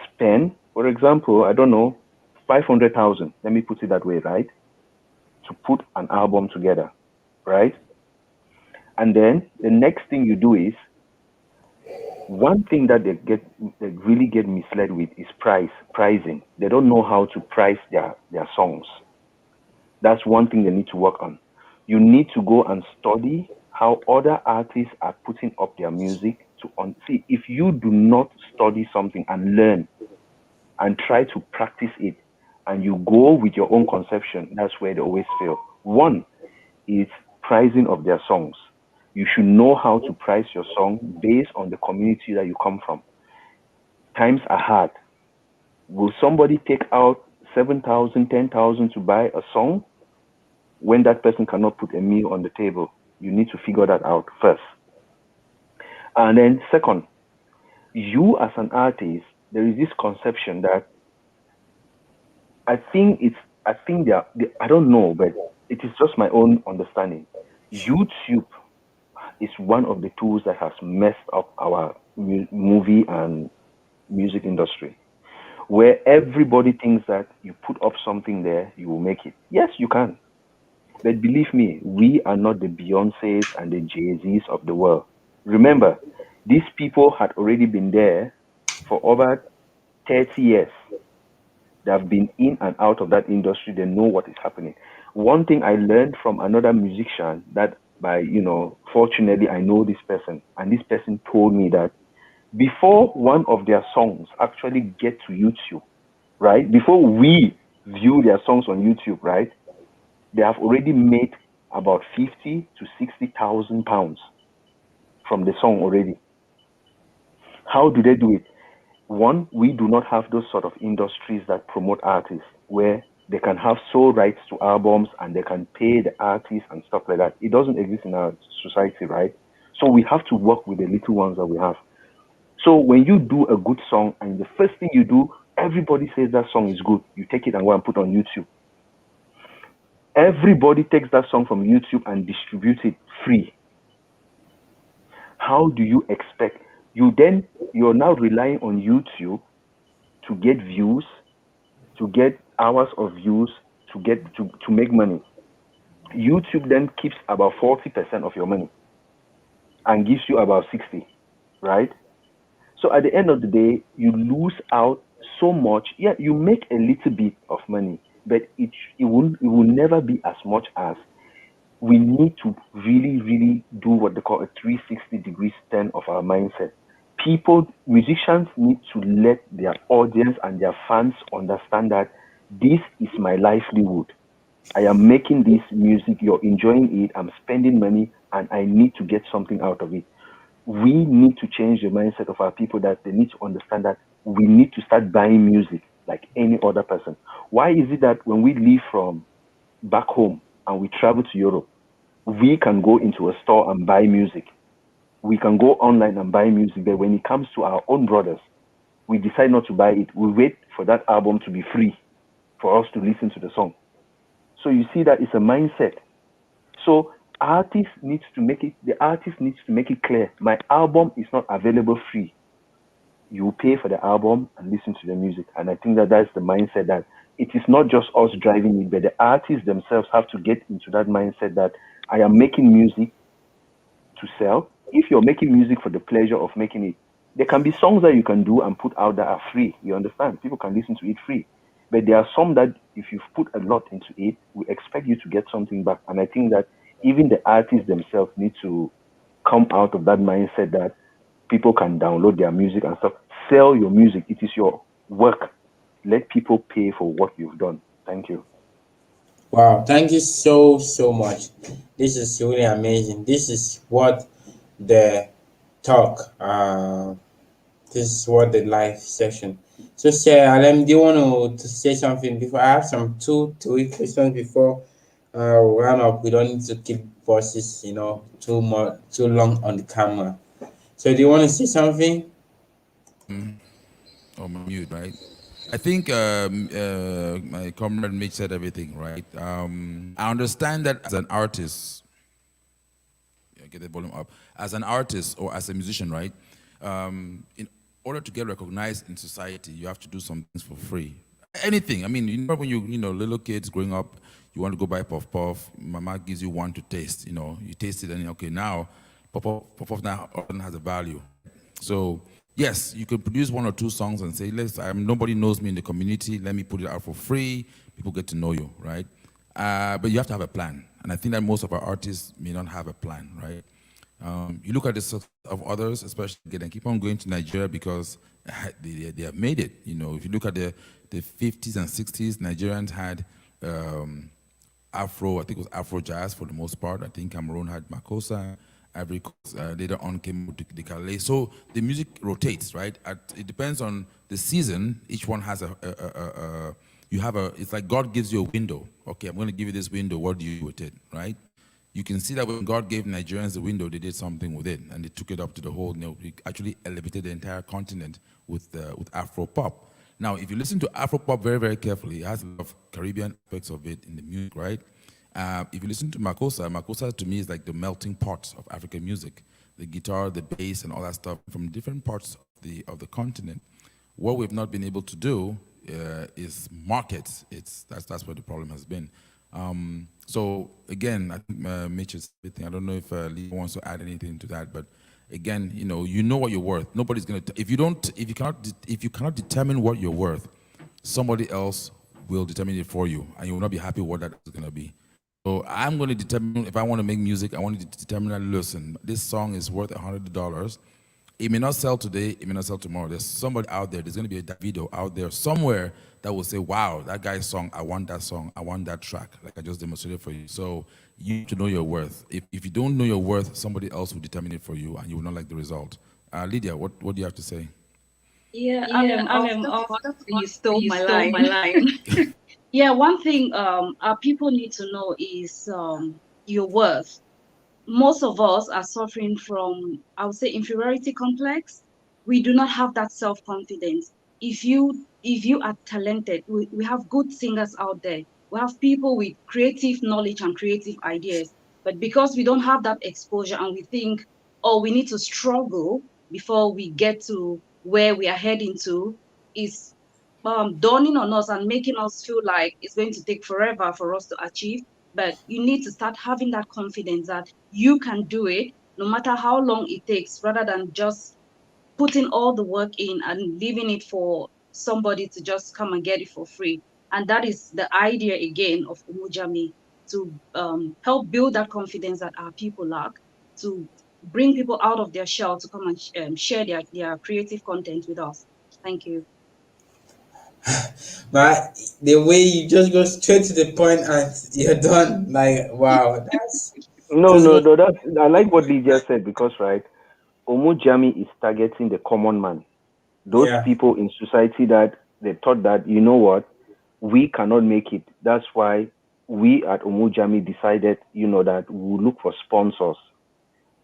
spend, for example, I don't know, 500,000, let me put it that way, right? To put an album together, right? And then the next thing you do is, one thing that they really get misled with is pricing. They don't know how to price their songs. That's one thing they need to work on. You need to go and study how other artists are putting up their music see. If you do not study something and learn and try to practice it, and you go with your own conception, that's where they always fail. One is pricing of their songs. You should know how to price your song based on the community that you come from. Times are hard. Will somebody take out 7,000, 10,000 to buy a song when that person cannot put a meal on the table? You need to figure that out first. And then second, you as an artist, there is this conception that I don't know, but it is just my own understanding. YouTube is one of the tools that has messed up our movie and music industry, where everybody thinks that you put up something there, you will make it. Yes, you can. But believe me, we are not the Beyoncés and the Jay-Z's of the world. Remember, these people had already been there for over 30 years. They have been in and out of that industry. They know what is happening. One thing I learned from another musician that fortunately I know this person, and this person told me that before one of their songs actually get to YouTube, right? Before we view their songs on YouTube, right? They have already made about 50 to 60,000 pounds from the song already. How do they do it? One, we do not have those sort of industries that promote artists where they can have sole rights to albums and they can pay the artists and stuff like that. It doesn't exist in our society, right? So we have to work with the little ones that we have. So when you do a good song and the first thing you do, everybody says that song is good. You take it and go and put on YouTube. Everybody takes that song from YouTube and distributes it free. How do you expect? You're now relying on YouTube to get views, to get hours of views, to make money. YouTube then keeps about 40% of your money and gives you about 60, right? So at the end of the day, you lose out so much. Yeah, you make a little bit of money, but it will never be as much as we need to really, really do what they call a 360 degrees turn of our mindset. Musicians need to let their audience and their fans understand that this is my livelihood. I am making this music, you're enjoying it, I'm spending money, and I need to get something out of it. We need to change the mindset of our people that they need to understand that we need to start buying music like any other person. Why is it that when we leave from back home and we travel to Europe, we can go into a store and buy music? We can go online and buy music, but when it comes to our own brothers, we decide not to buy it. We wait for that album to be free for us to listen to the song. So you see that it's a mindset. So the artist needs to make it clear. My album is not available free. You pay for the album and listen to the music. And I think that that's the mindset, that it is not just us driving it, but the artists themselves have to get into that mindset that I am making music to sell. If you're making music for the pleasure of making it, there can be songs that you can do and put out that are free. You understand? People can listen to it free. But there are some that if you've put a lot into it, we expect you to get something back. And I think that even the artists themselves need to come out of that mindset that people can download their music and stuff. Sell your music. It is your work. Let people pay for what you've done. Thank you. Wow, thank you so much. This is really amazing. This is what the talk. This is what the live session. So, Sarah, Alem, do you want to say something before? I have some 2-3 questions before we run up. We don't need to keep voices, too long on the camera. So, do you want to say something? Oh, mute, right? I think my comrade Mitch said everything, right? I understand that as an artist, get the volume up. As an artist or as a musician, right? In order to get recognized in society, you have to do some things for free. Anything. I mean, when you little kids growing up, you want to go buy puff puff. Mama gives you one to taste. You taste it and okay, now puff puff now often has a value. So yes, you could produce 1 or 2 songs and say, nobody knows me in the community. Let me put it out for free. People get to know you, right? But you have to have a plan. And I think that most of our artists may not have a plan, right? You look at the sort of others, especially again, keep on going to Nigeria because they have made it. If you look at the 50s and 60s, Nigerians had Afro, I think it was Afro jazz for the most part. I think Cameroon had Makossa. Ivory Coast later on came with the Calais. So the music rotates, right? It depends on the season. Each one has it's like God gives you a window. Okay, I'm going to give you this window. What do you do with it, right? You can see that when God gave Nigerians the window, they did something with it, and they took it up to the whole. They actually elevated the entire continent with Afro pop. Now, if you listen to Afro pop very, very carefully, it has a lot of Caribbean aspects of it in the music, right? If you listen to Makossa to me is like the melting pot of African music. The guitar, the bass, and all that stuff from different parts of the continent. What we've not been able to do is market. That's where the problem has been. So again, I think Mitch is everything. I don't know if Lee wants to add anything to that, but again, you know what you're worth. Nobody's gonna. If you cannot determine what you're worth, somebody else will determine it for you, and you will not be happy what that is going to be. So I'm going to determine if I want to make music. I want to determine that, listen, this song is worth $100. It may not sell today, it may not sell tomorrow. There's somebody out there, there's going to be a Davido out there somewhere that will say, wow, that guy's song, I want that song, I want that track, like I just demonstrated for you. So you need to know your worth. If you don't know your worth, somebody else will determine it for you, and you will not like the result. Lydia, what do you have to say? Yeah, Yeah, I was I just was about to just say you about to say stole you my stole my line. line. Yeah, one thing our people need to know is your worth. Most of us are suffering from, I would say, inferiority complex. We do not have that self-confidence. If you are talented, we have good singers out there. We have people with creative knowledge and creative ideas. But because we don't have that exposure and we think, oh, we need to struggle before we get to where we are heading to, is dawning on us and making us feel like it's going to take forever for us to achieve. But you need to start having that confidence that you can do it no matter how long it takes, rather than just putting all the work in and leaving it for somebody to just come and get it for free. And that is the idea again of Umojami, to help build that confidence that our people lack, to bring people out of their shell to come and share their creative content with us. Thank you. But the way you just go straight to the point and you're done, like wow, that's No, just no, go. no. That's I like what Lydia said because right, Omojami is targeting the common man. Those Yeah. people in society that they thought that you know what, we cannot make it. That's why we at Omojami decided, that we'll look for sponsors.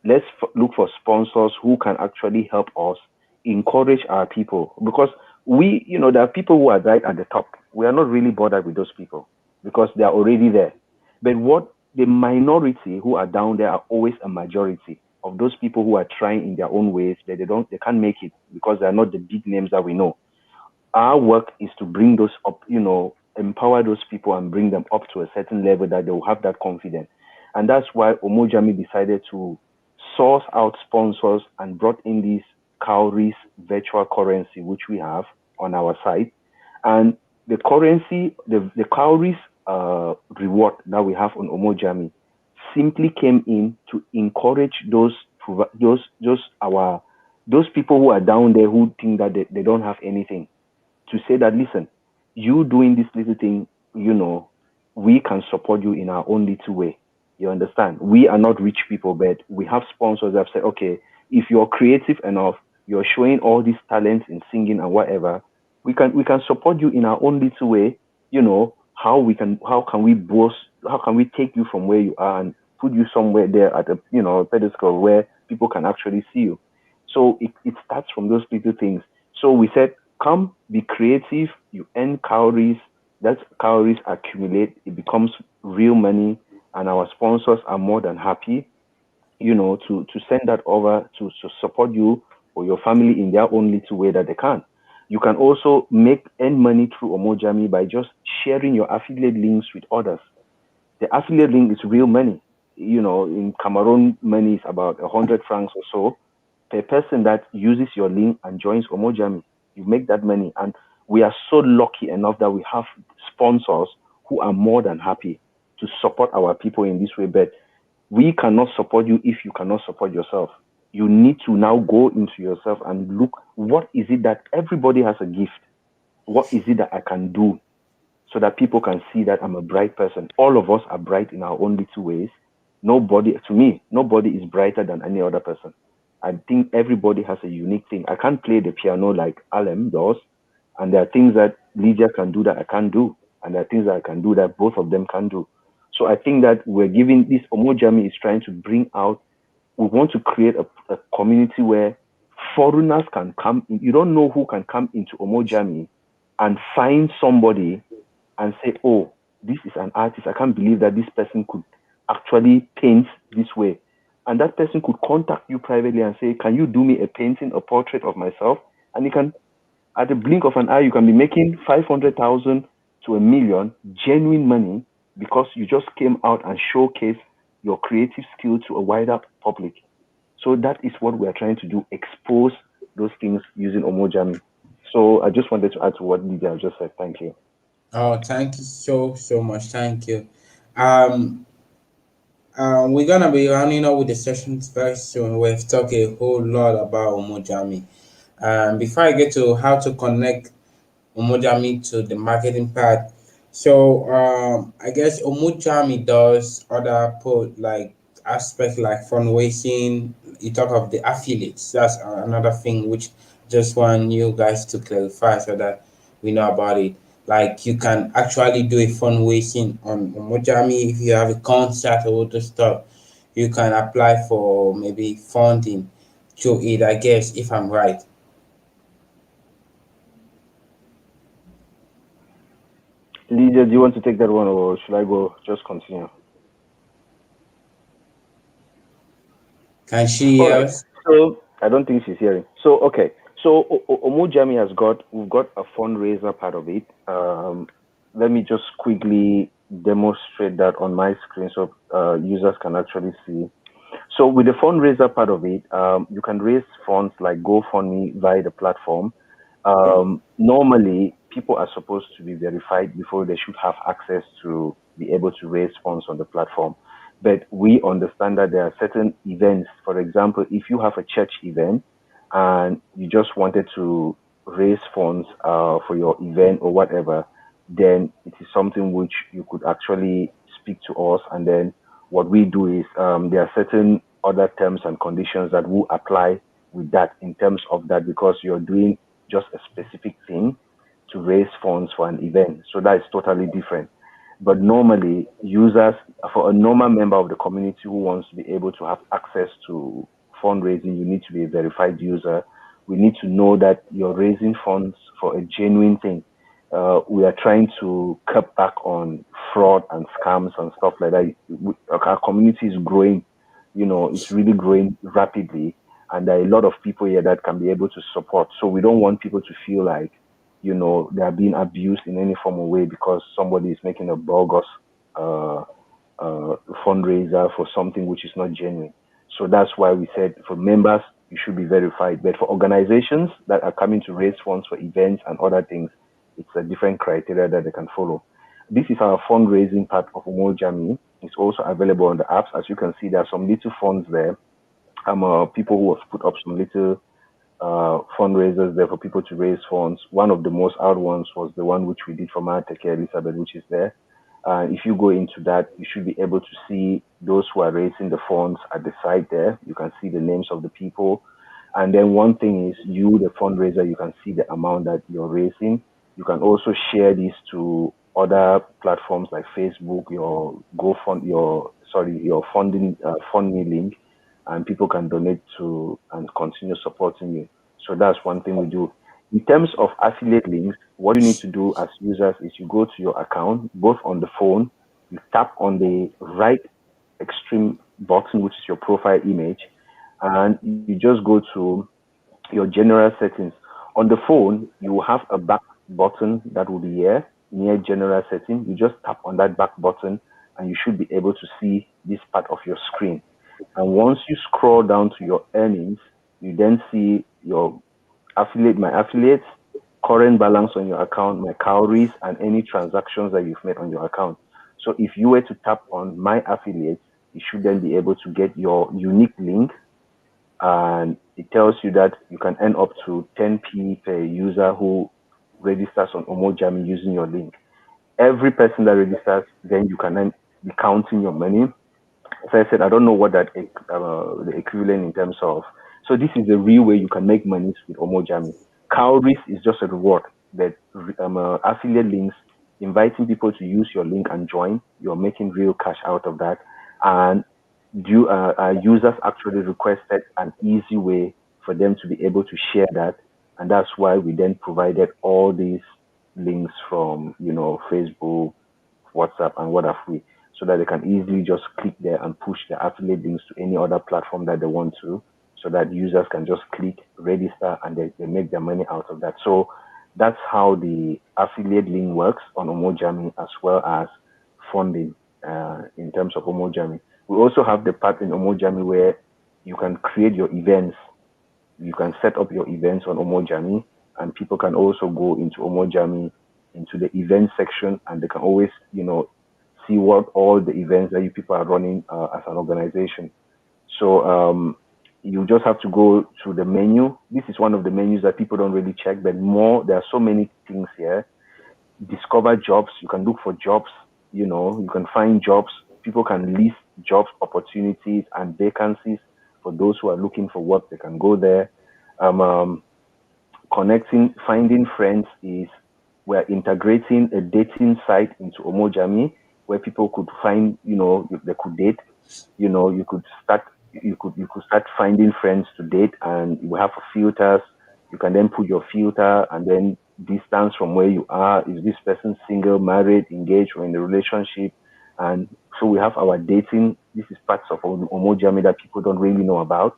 Let's look for sponsors who can actually help us encourage our people because there are people who are right at the top. We are not really bothered with those people because they are already there. But what the minority who are down there are always a majority of those people who are trying in their own ways, but they can't make it because they are not the big names that we know. Our work is to bring those up, empower those people and bring them up to a certain level that they will have that confidence. And that's why Omojami decided to source out sponsors and brought in this cowries virtual currency, which we have on our site. And the currency, the cowries reward that we have on Omojami simply came in to encourage those people who are down there who think that they don't have anything, to say that, listen, you doing this little thing, we can support you in our own little way. You understand? We are not rich people, but we have sponsors that have said, okay, if you're creative enough, you're showing all these talents in singing and whatever, we can support you in our own little way. How can we take you from where you are and put you somewhere there at a pedestal where people can actually see you. So it starts from those little things. So we said, come, be creative, you earn calories, that calories accumulate, it becomes real money, and our sponsors are more than happy, to send that over to support you or your family in their own little way that they can. You can also earn money through Omojami by just sharing your affiliate links with others. The affiliate link is real money. In Cameroon, money is about 100 francs or so per person that uses your link and joins Omojami. You make that money. And we are so lucky enough that we have sponsors who are more than happy to support our people in this way. But we cannot support you if you cannot support yourself. You need to now go into yourself and look, what is it that everybody has a gift? What is it that I can do so that people can see that I'm a bright person? All of us are bright in our own little ways. To me, nobody is brighter than any other person. I think everybody has a unique thing. I can't play the piano like Alem does, and there are things that Lydia can do that I can't do, and there are things that I can do that both of them can do. So I think that we're giving this Omojami is trying to bring out. We want to create a community where foreigners can come. You don't know who can come into Omojami and find somebody and say, oh, this is an artist. I can't believe that this person could actually paint this way. And that person could contact you privately and say, can you do me a painting, a portrait of myself? And you can, at the blink of an eye, you can be making 500,000 to 1 million genuine money because you just came out and showcased your creative skill to a wider public. So that is what we are trying to do, expose those things using Omojami. So I just wanted to add to what Lydia just said. Thank you. Oh, thank you so much. Thank you. Um, we're gonna be running up with the sessions very soon. We've talked a whole lot about Umojami. Before I get to how to connect Umojami to the marketing part, so I guess Umojami does other put like aspect like fundraising. You talk of the affiliates. That's another thing which just want you guys to clarify so that we know about it. Like you can actually do a fundraising on Umojami if you have a concert or other stuff. You can apply for maybe funding through it. I guess if I'm right. Lydia, do you want to take that one, or should I go? Just continue. Can she All hear right. us? So I don't think she's hearing. So okay. So Omojami has got we've got a fundraiser part of it. Let me just quickly demonstrate that on my screen so users can actually see. So with the fundraiser part of it, you can raise funds like GoFundMe via the platform. Normally, people are supposed to be verified before they should have access to be able to raise funds on the platform. But we understand that there are certain events. For example, if you have a church event and you just wanted to raise funds for your event or whatever, then it is something which you could actually speak to us. And then what we do is there are certain other terms and conditions that will apply with that in terms of that because you're doing just a specific thing to raise funds for an event. So that is totally different. But normally, users, for a normal member of the community who wants to be able to have access to fundraising, you need to be a verified user. We need to know that you're raising funds for a genuine thing. We are trying to cut back on fraud and scams and stuff like that. Our community is growing, it's really growing rapidly. And there are a lot of people here that can be able to support. So we don't want people to feel like, they are being abused in any form of way because somebody is making a bogus uh, fundraiser for something which is not genuine. So that's why we said for members, you should be verified. But for organizations that are coming to raise funds for events and other things, it's a different criteria that they can follow. This is our fundraising part of Umojami. It's also available on the apps. As you can see, there are some little funds there. People who have put up some little fundraisers there for people to raise funds. One of the most out ones was the one which we did for Marteke Elizabeth, which is there. If you go into that, you should be able to see those who are raising the funds at the side there. You can see the names of the people. And then one thing is you, the fundraiser, you can see the amount that you're raising. You can also share this to other platforms like Facebook, your your funding link, and people can donate to and continue supporting you. So that's one thing we do. In terms of affiliate links, what you need to do as users is you go to your account, both on the phone, you tap on the right extreme button, which is your profile image, and you just go to your general settings. On the phone, you will have a back button that will be here near general setting. You just tap on that back button and you should be able to see this part of your screen. And once you scroll down to your earnings, you then see your my affiliates, current balance on your account, my calories, and any transactions that you've made on your account. So if you were to tap on my affiliates, you should then be able to get your unique link, and it tells you that you can earn up to 10p per user who registers on Omojami using your link. Every person that registers, then you can then be counting your money. As I said, I don't know what the equivalent in terms of. So this is the real way you can make money with Omojami. Cowries is just a reward that affiliate links, inviting people to use your link and join. You're making real cash out of that, and users actually requested an easy way for them to be able to share that, and that's why we then provided all these links from Facebook, WhatsApp, and what have we, so that they can easily just click there and push the affiliate links to any other platform that they want to, so that users can just click register and they make their money out of that. So that's how the affiliate link works on Omojami, as well as funding in terms of Omojami. We also have the part in Omojami where you can create your events. You can set up your events on Omojami, and people can also go into Umojami into the event section, and they can always, see what all the events that you people are running as an organization. So you just have to go to the menu. This is one of the menus that people don't really check, but more, there are so many things here. Discover jobs. You can look for jobs. You can find jobs. People can list job opportunities and vacancies for those who are looking for work. They can go there. Um, um, Connecting, finding friends is we're integrating a dating site into Omojami where people could find, they could date. You could start, you could start finding friends to date, and you have filters. You can then put your filter and then distance from where you are. Is this person single, married, engaged, or in a relationship? And so we have our dating. This is parts of Omojami that people don't really know about.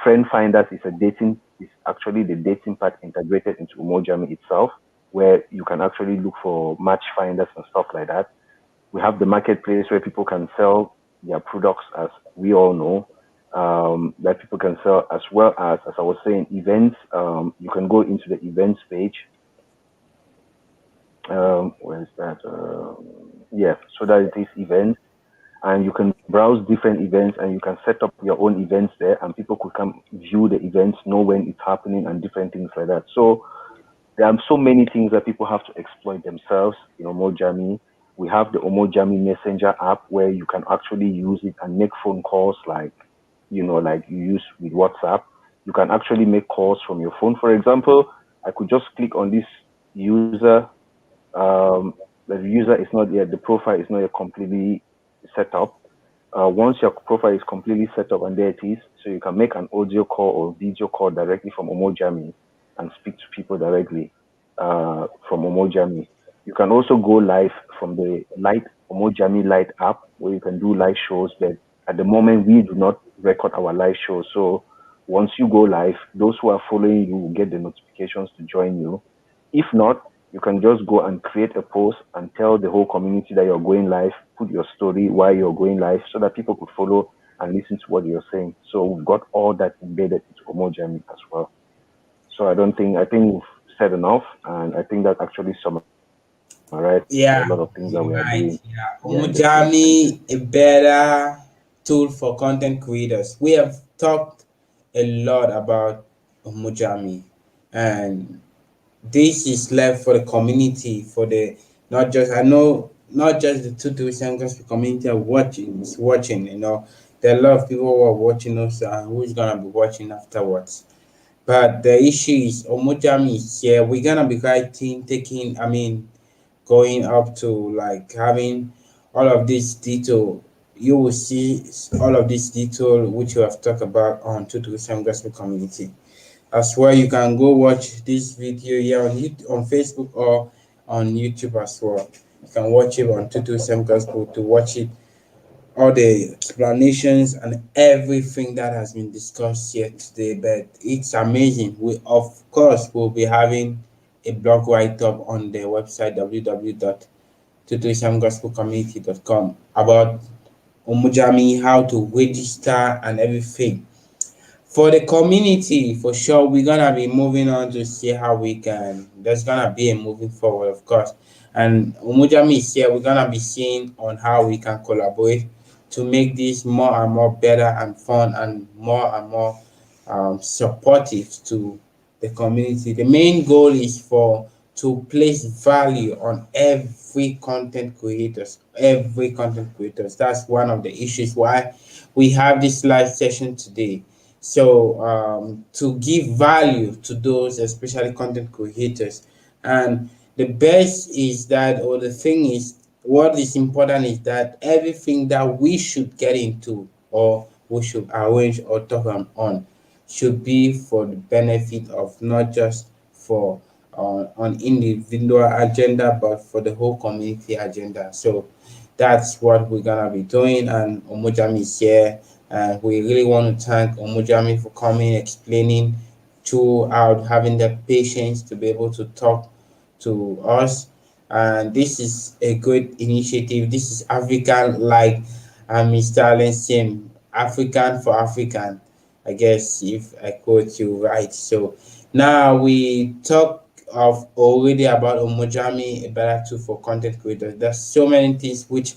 Friend Finders is actually the dating part integrated into Umojami itself, where you can actually look for match finders and stuff like that. We have the marketplace where people can sell their products, as we all know, that people can sell, as well as I was saying, events. You can go into the events page. Where is that? Yeah, so that it is events, and you can browse different events, and you can set up your own events there, and people could come view the events, know when it's happening, and different things like that. So there are so many things that people have to exploit themselves in Omojami. We have the Omojami Messenger app where you can actually use it and make phone calls like you use with WhatsApp. You can actually make calls from your phone. For example, I could just click on this user. Um, the user is not yet, the profile is not yet completely set up. Once your profile is completely set up, and there it is, so you can make an audio call or video call directly from Omojami and speak to people directly from Omojami. You can also go live from the Light Omojami Light app where you can do live shows. But at the moment, we do not record our live shows. So once you go live, those who are following you will get the notifications to join you. If not, you can just go and create a post and tell the whole community that you're going live, put your story why you're going live so that people could follow and listen to what you're saying. So we've got all that embedded into Omojami as well. So I think we've said enough, and I think that actually summarizes a Yeah, lot of things that you're we are right. doing Yeah, here in the place. Thank you. Umojami, a better tool for content creators. We have talked a lot about Umojami, and this is left for the community, for the not just I know not just the 237 gospel community are watching is watching. There are a lot of people who are watching us and who's gonna be watching afterwards. But the issue is Omojami is here. We're gonna be writing, taking, going up to like having all of this detail. You will see all of this detail which you have talked about on 237 Gospel Community. As well, you can go watch this video here on YouTube, on Facebook or on YouTube as well. You can watch it on 227 Gospel to watch it all the explanations and everything that has been discussed here today. But it's amazing. We of course will be having a blog write-up on the website www.237gospelcommunity.com about Umujami, how to register and everything. For the community, for sure, we're gonna be moving on to see how we can. There's gonna be a moving forward, of course. And Umujami is here. We're gonna be seeing on how we can collaborate to make this more and more better and fun and more supportive to the community. The main goal is for to place value on every content creators. That's one of the issues why we have this live session today. So to give value to those, especially content creators, and the best is that, or the thing is, what is important is that everything that we should get into or we should arrange or talk on should be for the benefit of not just for on individual agenda but for the whole community agenda. So that's what we're gonna be doing, and Omojami is here. We really want to thank Omojami for coming, explaining throughout, having the patience to be able to talk to us. And this is a good initiative. This is African, like Mr. Allen saying, African for African. I guess if I quote you right. So now we talk of already about Umojami, a better tool for content creators. There's so many things which,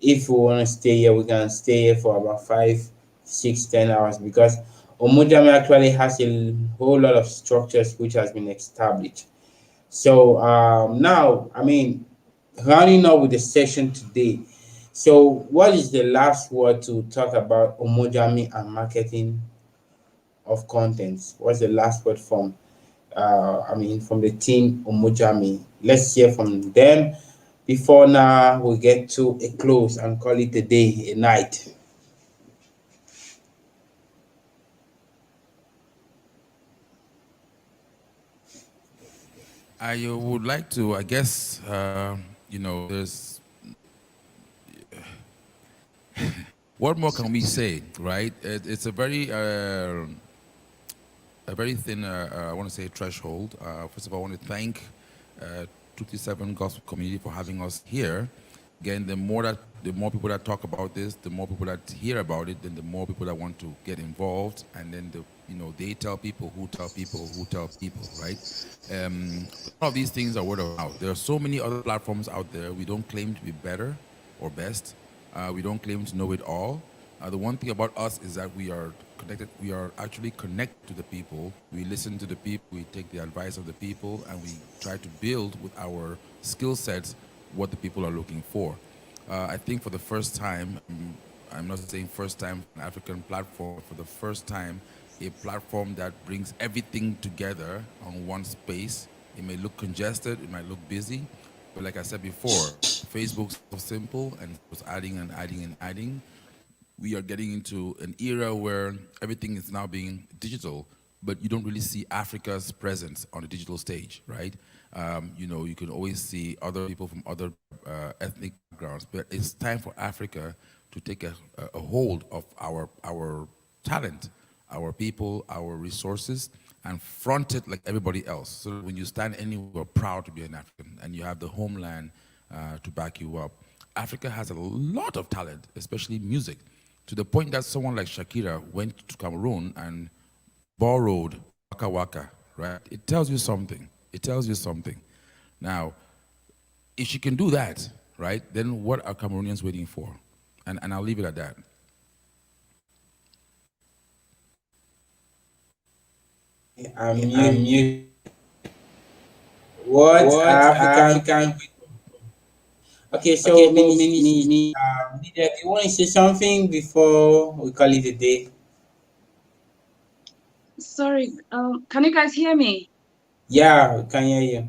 if we want to stay here, we can stay here for about 5, 6, 10 hours, because Umojami actually has a whole lot of structures which has been established. So now, I mean, rounding up with the session today. So, what is the last word to talk about Umojami and marketing of contents? What's the last word from from the team Umojami? Let's hear from them before now we get to a close and call it a day, a night. I would like to, I guess, there's what more can we say, right? It's a very thin, I want to say, threshold. First of all, I want to thank 237 Gospel community for having us here. Again, the more people that talk about this, the more people that hear about it, then the more people that want to get involved, and then they tell people who tell people who tell people, right? All of these things are word of mouth. There are so many other platforms out there. We don't claim to be better or best. We don't claim to know it all. The one thing about us is that we are connected. We are actually connected to the people. We listen to the people. We take the advice of the people, and we try to build with our skill sets what the people are looking for. I think for the first time, I'm not saying first time an African platform, for the first time, a platform that brings everything together on one space. It may look congested, it might look busy, but like I said before, Facebook's so simple and was adding and adding and adding. We are getting into an era where everything is now being digital, but you don't really see Africa's presence on the digital stage, right? You can always see other people from other ethnic backgrounds, but it's time for Africa to take a hold of our talent, our people, our resources, and front it like everybody else. So that when you stand anywhere, you're proud to be an African, and you have the homeland to back you up. Africa has a lot of talent, especially music, to the point that someone like Shakira went to Cameroon and borrowed Waka Waka, right? It tells you something. It tells you something. Now, if she can do that, right, then what are Cameroonians waiting for? And I'll leave it at that. I'm mute. What African? Okay, so Lydia, do you want to say something before we call it a day? Sorry, can you guys hear me? Yeah, we can hear you.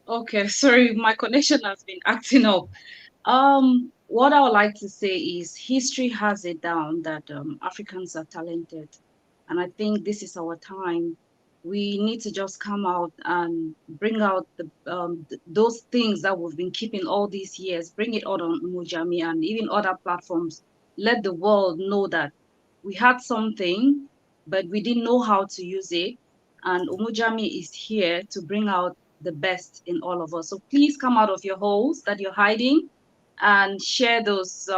Okay, sorry, my connection has been acting up. What I would like to say is history has it down that Africans are talented, and I think this is our time. We need to just come out and bring out those things that we've been keeping all these years. Bring it out on Mujami and even other platforms. Let the world know that we had something, but we didn't know how to use it. And Umujami is here to bring out the best in all of us. So please come out of your holes that you're hiding and share those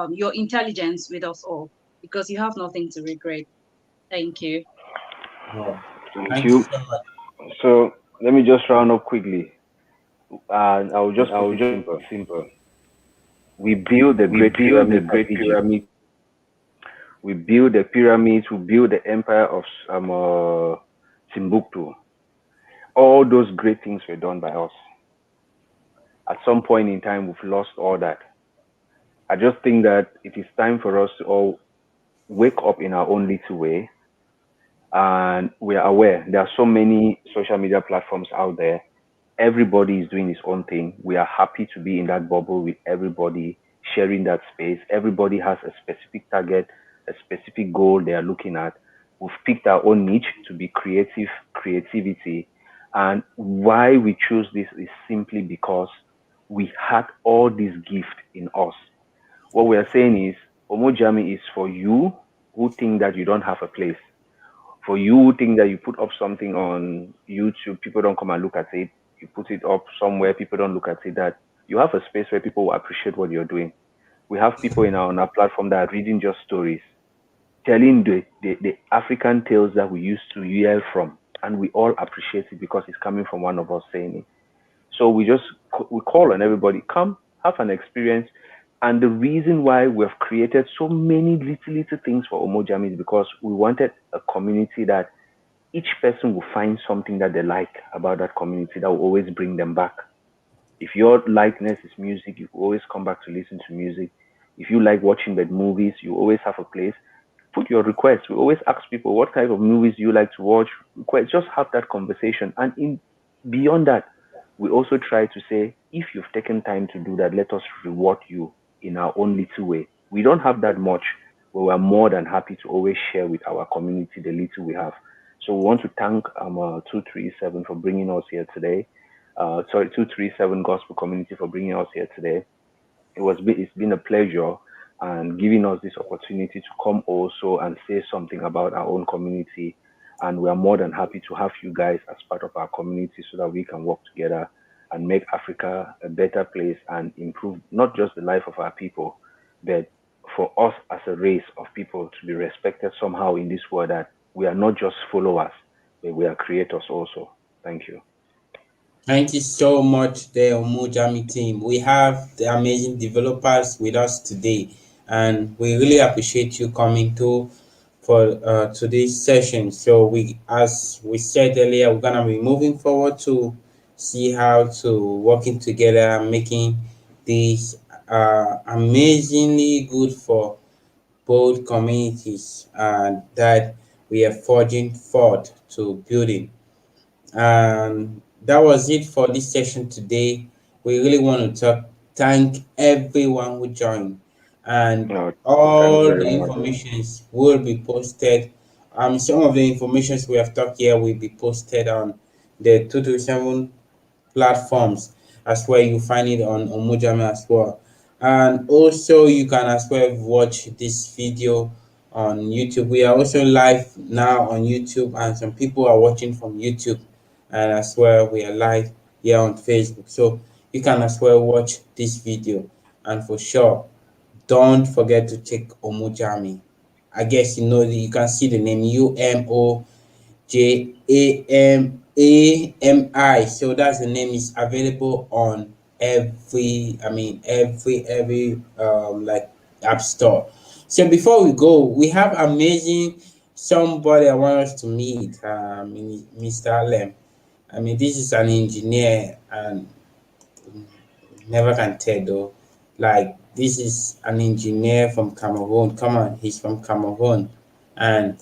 your intelligence with us all, because you have nothing to regret. Thank you. Oh, Thank thank you you. so much. So let me just round up quickly, and I'll just put it simple. We build the great pyramid as Egypt. We build the pyramids. We build the empire of Timbuktu. All those great things were done by us. At some point in time, we've lost all that. I just think that it is time for us to all wake up in our own little way, and we are aware there are so many social media platforms out there. Everybody is doing his own thing. We are happy to be in that bubble with everybody sharing that space. Everybody has a specific target, a specific goal they are looking at. We've picked our own niche to be creativity. And why we choose this is simply because we had all this gift in us. What we are saying is Omojami is for you who think that you don't have a place. For you who think that you put up something on YouTube, people don't come and look at it. You put it up somewhere, people don't look at it. That you have a space where people will appreciate what you're doing. We have people on our platform that are reading just stories, telling the African tales that we used to hear from. and we all appreciate it because it's coming from one of us saying it. So we call on everybody, come have an experience. And the reason why we've created so many little things for Umojami is because we wanted a community that each person will find something that they like about that community that will always bring them back. If your likeness is music, you always come back to listen to music. If you like watching bad movies, you always have a place. Put your requests. We always ask people, what type of movies do you like to watch? Just have that conversation. And in beyond that, we also try to say, if you've taken time to do that, let us reward you in our own little way. We don't have that much, but we're more than happy to always share with our community the little we have. So we want to thank 237 for bringing us here today. 237 Gospel Community for bringing us here today. It's been a pleasure and giving us this opportunity to come also and say something about our own community. And we are more than happy to have you guys as part of our community so that we can work together and make Africa a better place and improve not just the life of our people, but for us as a race of people to be respected somehow in this world, that we are not just followers, but we are creators also. Thank you. Thank you so much, the Umojami team. We have the amazing developers with us today, and we really appreciate you coming to for today's session. So as we said earlier, we're gonna be moving forward to see how to working together and making this amazingly good for both communities that we are forging forth to building. And that was it for this session today. We really want to thank everyone who joined, and No, thanks all very the much. informations will be posted. Some of the informations we have talked here will be posted on the 227 platforms as well. You find it on Umojami as well. And also you can as well watch this video on YouTube. We are also live now on YouTube, and some people are watching from YouTube, and as well we are live here on Facebook. So you can as well watch this video, and for sure don't forget to check Umojami. I guess you know you can see the name Umojami. So that's the name, is available on every like app store. So before we go, we have amazing somebody I want us to meet, Mr. Alem. This is an engineer, and never can tell though. Like, this is an engineer from Cameroon. Come on, he's from Cameroon, and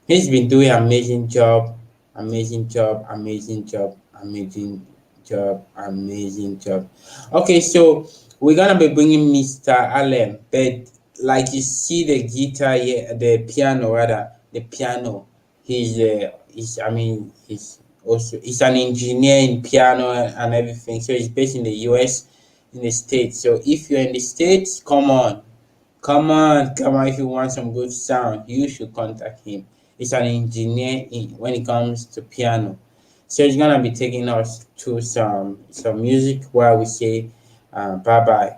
he's been doing amazing job, amazing job, amazing job, amazing job, amazing job. Okay, so we're gonna be bringing Mr. Allen, but like you see the guitar here, the piano rather, the piano. He's an engineer in piano and everything. So he's based in the US, in the States. So if you're in the States, come on, come on, come on. If you want some good sound, you should contact him. He's an engineer when it comes to piano. So he's gonna be taking us through some music while we say bye bye.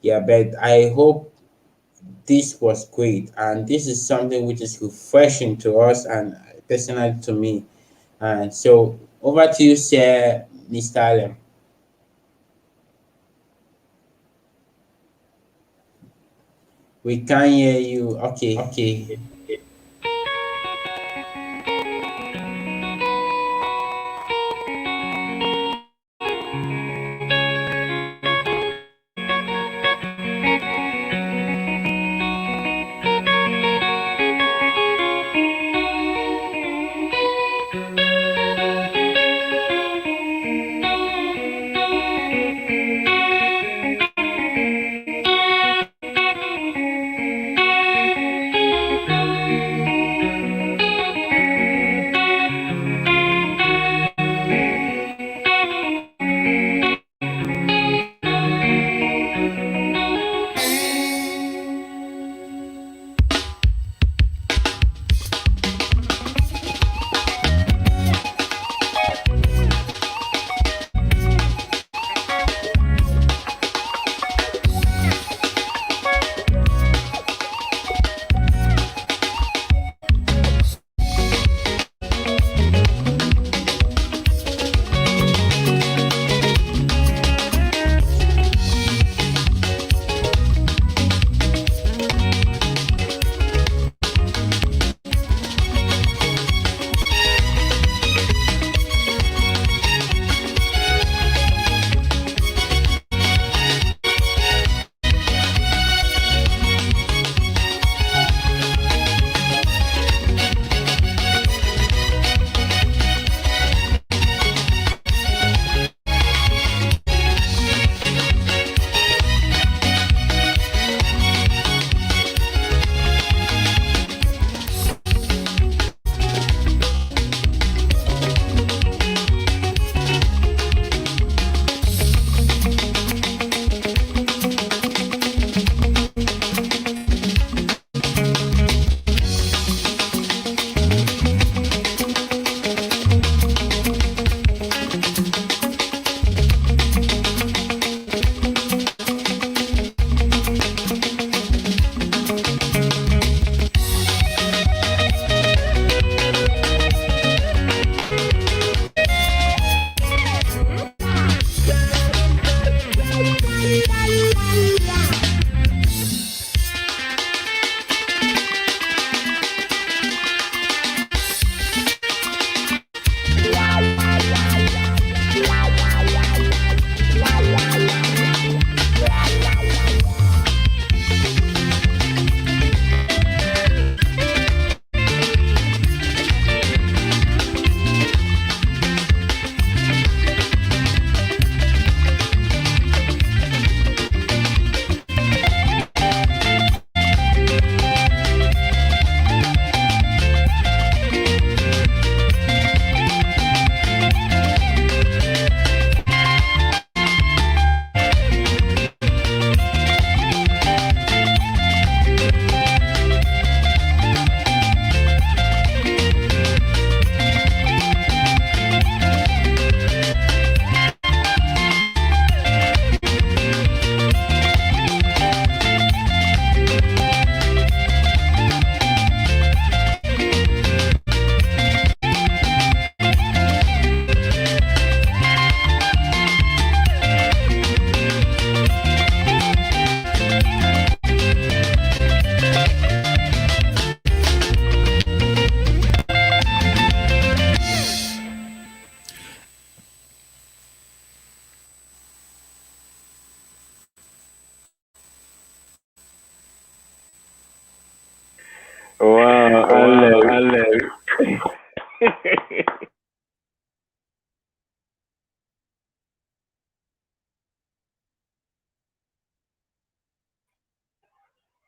Yeah, but I hope this was great, and this is something which is refreshing to us and personally to me. And so over to you, sir, Mr. Allen. We can hear you. Okay, okay.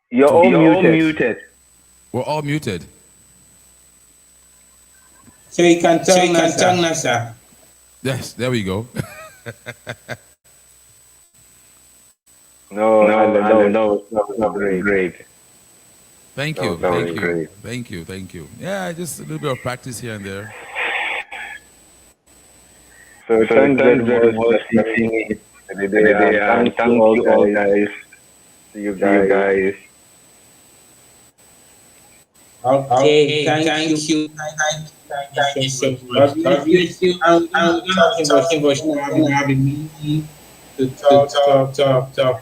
You're So all muted. we're all muted. So you can talk now, sir. Yes, there we go. No, Alan, That that was was great. great. Thank That you, was very thank you, great. thank you, thank you. Yeah, just a little bit of practice here and there. So So thanks thanks very very much much for for seeing seeing it it today, today, and and thanks to thank all you all guys. guys. See you See you guys. guys. Okay, Okay, thank you. thank you. Thank you Thank you so so much. much. God bless God you. bless you. And we're And gonna we're be gonna be talking for talking sure. for We're sure. gonna We're be gonna be meeting to to talk.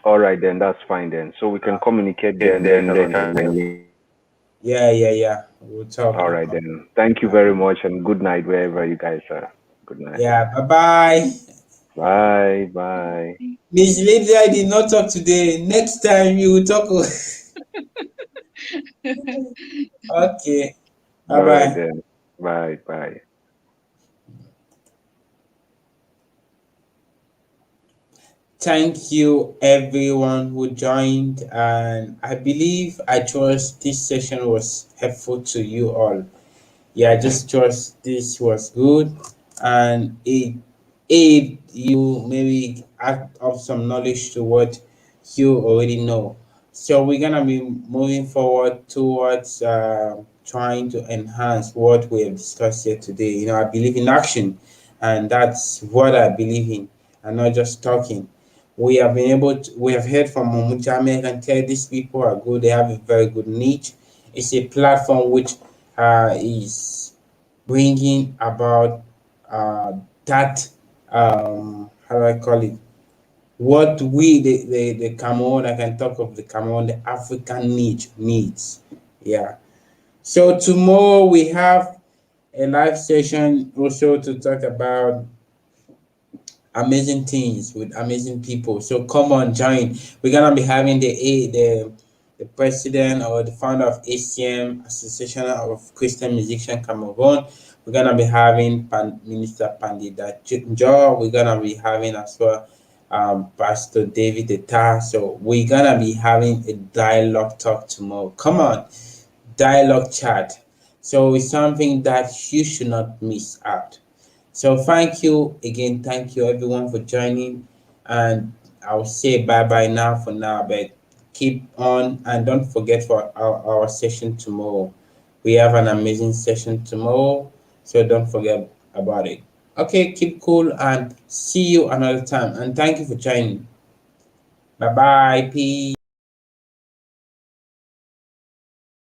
All right, then that's fine then. So we can communicate then then later they on in the day. can. Yeah. We'll talk. All right then. Thank you very much and good night wherever you guys are. Good night. Yeah, bye. Bye. Bye. Miss Lady, I did not talk today. Next time you will talk. Okay. All right Bye. then. Bye. Bye. Thank you everyone who joined, and I trust this session was helpful to you all. Yeah, just trust this was good, and it aid you maybe add up some knowledge to what you already know. So we're gonna be moving forward towards trying to enhance what we have discussed here today. I believe in action, and that's what I believe in, and not just talking. We have heard from Umojami. I can tell these people are good. They have a very good niche. It's a platform which is bringing about that how do I call it? What we the Cameroon, I can talk of the Cameroon, the African needs. Yeah. So tomorrow we have a live session also to talk about amazing things with amazing people. So come on, join. We're gonna be having the president or the founder of ACM, Association of Christian Musicians Cameroon. We're gonna be having Minister Pandida Joe. We're gonna be having as well Pastor David Eta. So we're gonna be having a dialogue talk tomorrow. Come on, dialogue chat. So it's something that you should not miss out. So thank you again. Thank you everyone for joining. And I'll say bye bye now for now, but keep on and don't forget for our session tomorrow. We have an amazing session tomorrow, so don't forget about it. Okay, keep cool and see you another time. And thank you for joining. Bye bye. Peace.